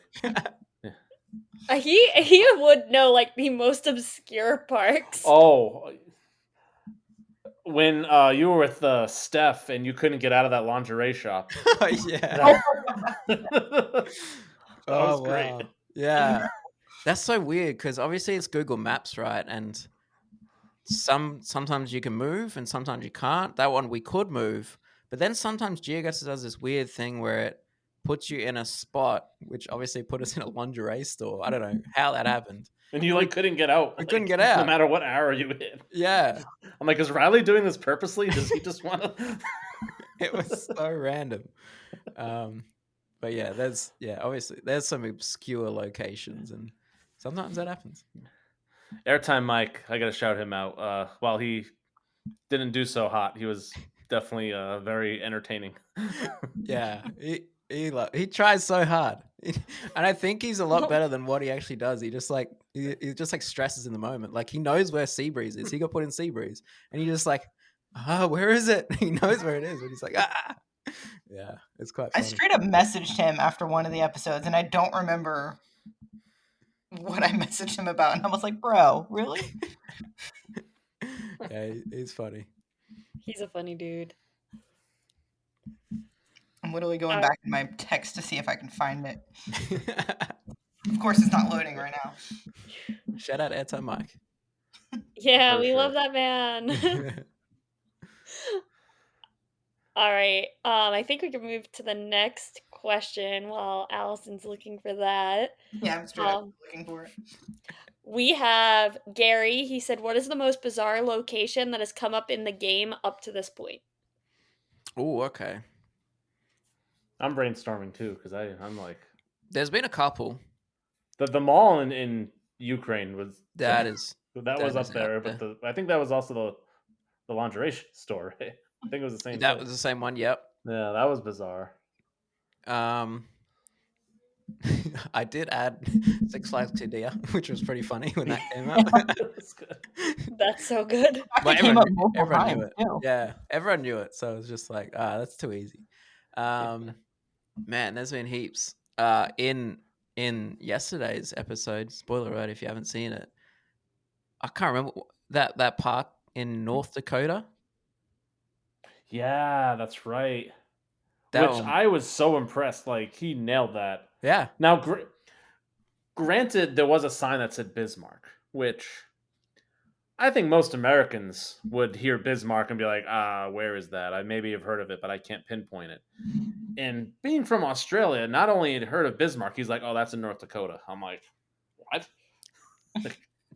He would know the most obscure parks. Oh, when you were with Steph and you couldn't get out of that lingerie shop. Yeah. That was great. Wow. Yeah. That's so weird because obviously it's Google Maps, right? And sometimes you can move and sometimes you can't. That one we could move, but then sometimes GeoGuessr does this weird thing where it puts you in a spot, which obviously put us in a lingerie store. I don't know how that happened. And you couldn't get out. We couldn't get out no matter what hour you hit. Yeah, I'm like, is Riley doing this purposely? Does he just want to? it was so random. But yeah, obviously there's some obscure locations, and sometimes that happens. Airtime Mike, I gotta shout him out. While he didn't do so hot, he was definitely very entertaining. Yeah, he tries so hard, and I think he's a lot better than what he actually does. He just like he just like stresses in the moment. Like he knows where Seabreeze is. He got put in Seabreeze, and he just like, where is it? He knows where it is, but he's like, ah. Yeah, it's quite funny. I straight up messaged him after one of the episodes, and I don't remember what I messaged him about, and I was like, bro, really? Yeah, he's funny. He's a funny dude. I'm literally going back in my text to see if I can find it. Of course, it's not loading right now. Shout out Airtime Mike. Yeah, For we sure. love that man. All right. I think we can move to the next question while Allison's looking for that. Yeah, I'm straight up looking for it. We have Gary. He said, what is the most bizarre location that has come up in the game up to this point? Oh, okay. I'm brainstorming too because I'm like, there's been a couple. The mall in Ukraine was that was up there, but I think that was also the lingerie store. Right? I think it was the same. That was the same one. Yep. Yeah, that was bizarre. I did add Six Flags Qiddiya, which was pretty funny when that came out. That's good. That's so good. But everyone knew it. Too. Yeah, everyone knew it. So it was just like, that's too easy. Man, there's been heaps. In yesterday's episode, spoiler alert if you haven't seen it, I can't remember that park in North Dakota. Yeah, that's right. I was so impressed. Like, he nailed that. Yeah. Now, granted, there was a sign that said Bismarck, which I think most Americans would hear Bismarck and be like, where is that? I maybe have heard of it, but I can't pinpoint it. And being from Australia, not only had heard of Bismarck, he's like, oh, that's in North Dakota. I'm like, what?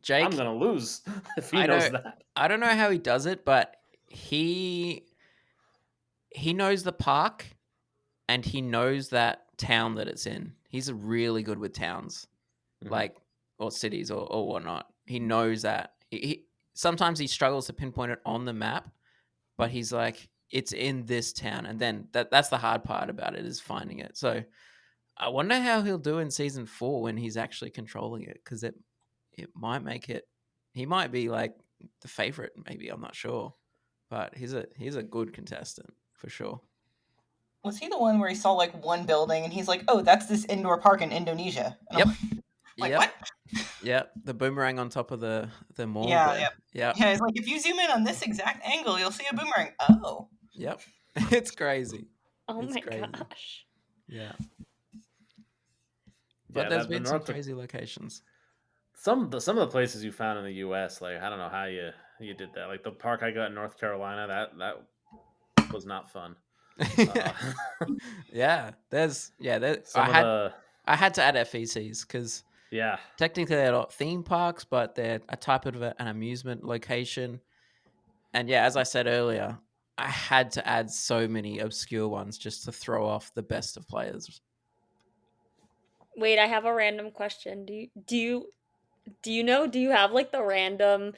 Jake, I'm going to lose if he knows that. I don't know how he does it, but he knows the park and he knows that town that it's in. He's really good with towns, like, or cities or whatnot. He knows that. He sometimes he struggles to pinpoint it on the map, but he's like, it's in this town. And then that's the hard part about it, is finding it. So I wonder how he'll do in season 4 when he's actually controlling it, because it might make it. He might be like the favorite, maybe. I'm not sure, but he's a good contestant for sure. Was he the one where he saw like one building and he's like, oh, that's this indoor park in Indonesia? And Yep. Like, what? Yeah, the boomerang on top of the mall. Yeah. Yeah, it's like, if you zoom in on this exact angle, you'll see a boomerang. Oh. Yep. It's crazy. It's crazy. Gosh. Yeah. But there's been some crazy locations. Some of the places you found in the U.S., like, I don't know how you did that. Like the park I got in North Carolina, that was not fun. Yeah, I had to add FECs because technically they're not theme parks, but they're a type of an amusement location. And yeah, as I said earlier, I had to add so many obscure ones just to throw off the best of players. Wait, I have a random question. Do you have like the random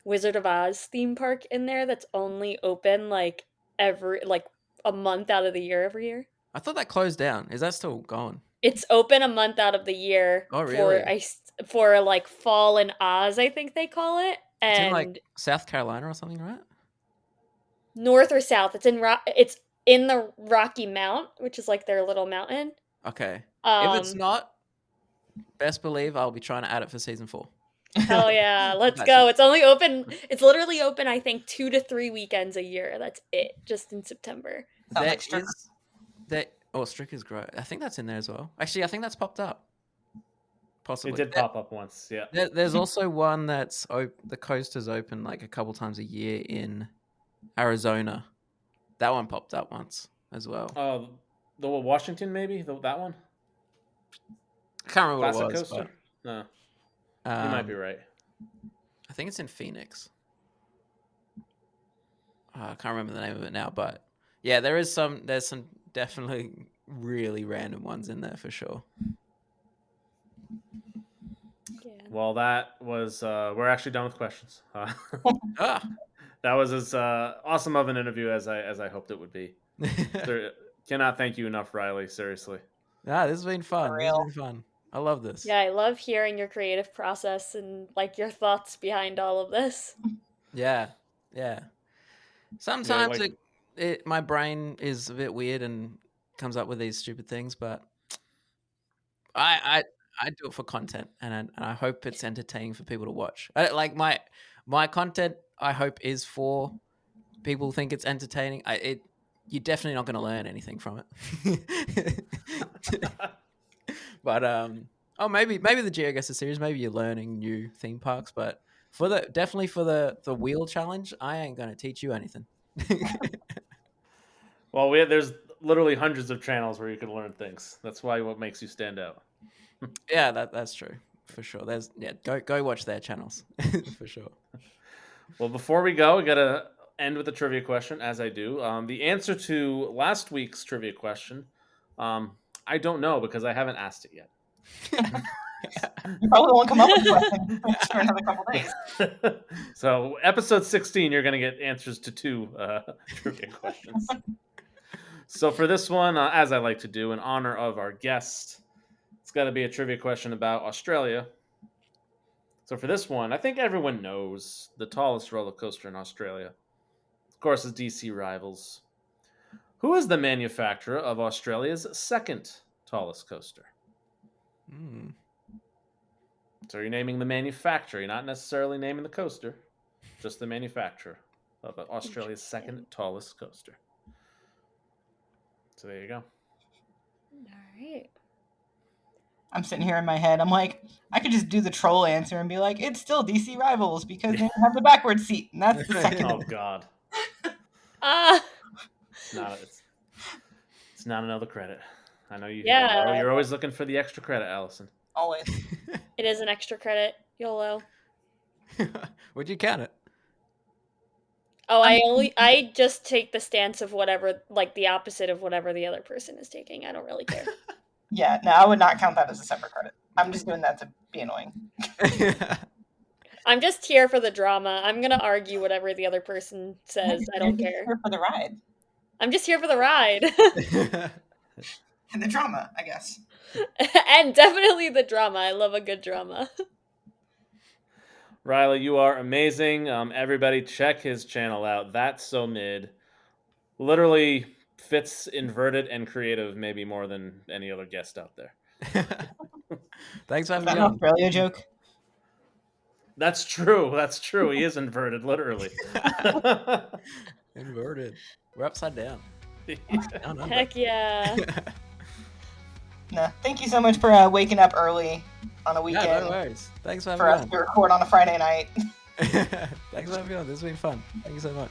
Wizard of Oz theme park in there that's only open like a month out of the year every year? I thought that closed down. Is that still going? It's open a month out of the year. Oh, really? For like Fall in Oz, I think they call it. And it's in like South Carolina or something, right? North or south. It's in the Rocky Mount, which is like their little mountain. Okay. If it's not, best believe I'll be trying to add it for season 4. Hell yeah, let's go. It's only open. It's literally open, I think, 2 to 3 weekends a year. That's it, just in September. Stricker's great. I think that's in there as well. Actually, I think that's popped up. Possibly. It did pop up once. Yeah. There's also one that's the coaster's open like a couple times a year in Arizona. That one popped up once as well. The Washington maybe that one. I can't remember Classic what it was. coaster. No, But, you might be right. I think it's in Phoenix. I can't remember the name of it now, but yeah, there's some definitely really random ones in there for sure. Yeah. Well, that was we're actually done with questions. That was as awesome of an interview as I hoped it would be. Cannot thank you enough, Riley. Seriously. This has been fun. For This has real. been fun. I love this. Yeah, I love hearing your creative process and like your thoughts behind all of this. Yeah. Sometimes Yeah, my brain is a bit weird and comes up with these stupid things, but I do it for content, and I hope it's entertaining for people to watch. Like my content, I hope is for people who think it's entertaining. You're definitely not going to learn anything from it. But maybe the GeoGuessr series, maybe you're learning new theme parks, but definitely for the wheel challenge, I ain't going to teach you anything. Well, there's literally hundreds of channels where you can learn things. That's what makes you stand out. Yeah, that's true for sure. Go watch their channels for sure. Well, before we go, we gotta end with a trivia question, as I do. The answer to last week's trivia question, I don't know because I haven't asked it yet. You probably won't come up with questions for another couple days. So, episode 16, you're gonna get answers to 2 trivia questions. So for this one, as I like to do, in honor of our guest, it's got to be a trivia question about Australia. So for this one, I think everyone knows the tallest roller coaster in Australia, of course, is DC Rivals. Who is the manufacturer of Australia's second tallest coaster? So you're naming the manufacturer. You're not necessarily naming the coaster, just the manufacturer of Australia's second tallest coaster. So there you go. All right. I'm sitting here in my head. I'm like, I could just do the troll answer and be like, it's still DC Rivals because they have the backwards seat, and that's the second. Oh God. It's not another credit. I know you. Yeah. You're always looking for the extra credit, Allison. Always. It is an extra credit. YOLO. Would you count it? Oh, I just take the stance of whatever, like the opposite of whatever the other person is taking. I don't really care. Yeah, no, I would not count that as a separate credit. I'm just doing that to be annoying. I'm just here for the drama. I'm gonna argue whatever the other person says. I don't You're care. here for the ride. I'm just here for the ride. And the drama, I guess. And definitely the drama. I love a good drama. Riley, you are amazing. Everybody check his channel out. That's So Mid. Literally fits inverted and creative maybe more than any other guest out there. Thanks for having Is that me an on. Australia joke? That's true. That's true. He is inverted, literally. Inverted. We're upside down. Down under. Heck yeah. No, thank you so much for waking up early on a weekend Yeah, no worries. Thanks for having for me us on. to record on a Friday night. Thanks for having me on. This has been fun. Thank you so much.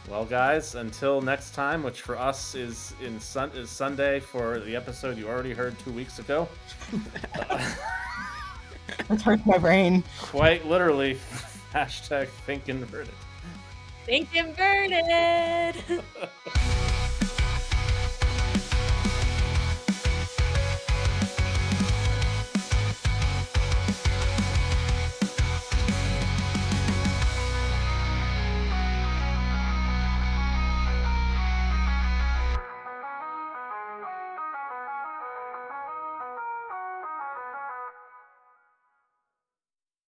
Well, guys, until next time, which for us is Sunday for the episode you already heard 2 weeks ago. It hurts my brain. Quite literally, hashtag think inverted. Think inverted.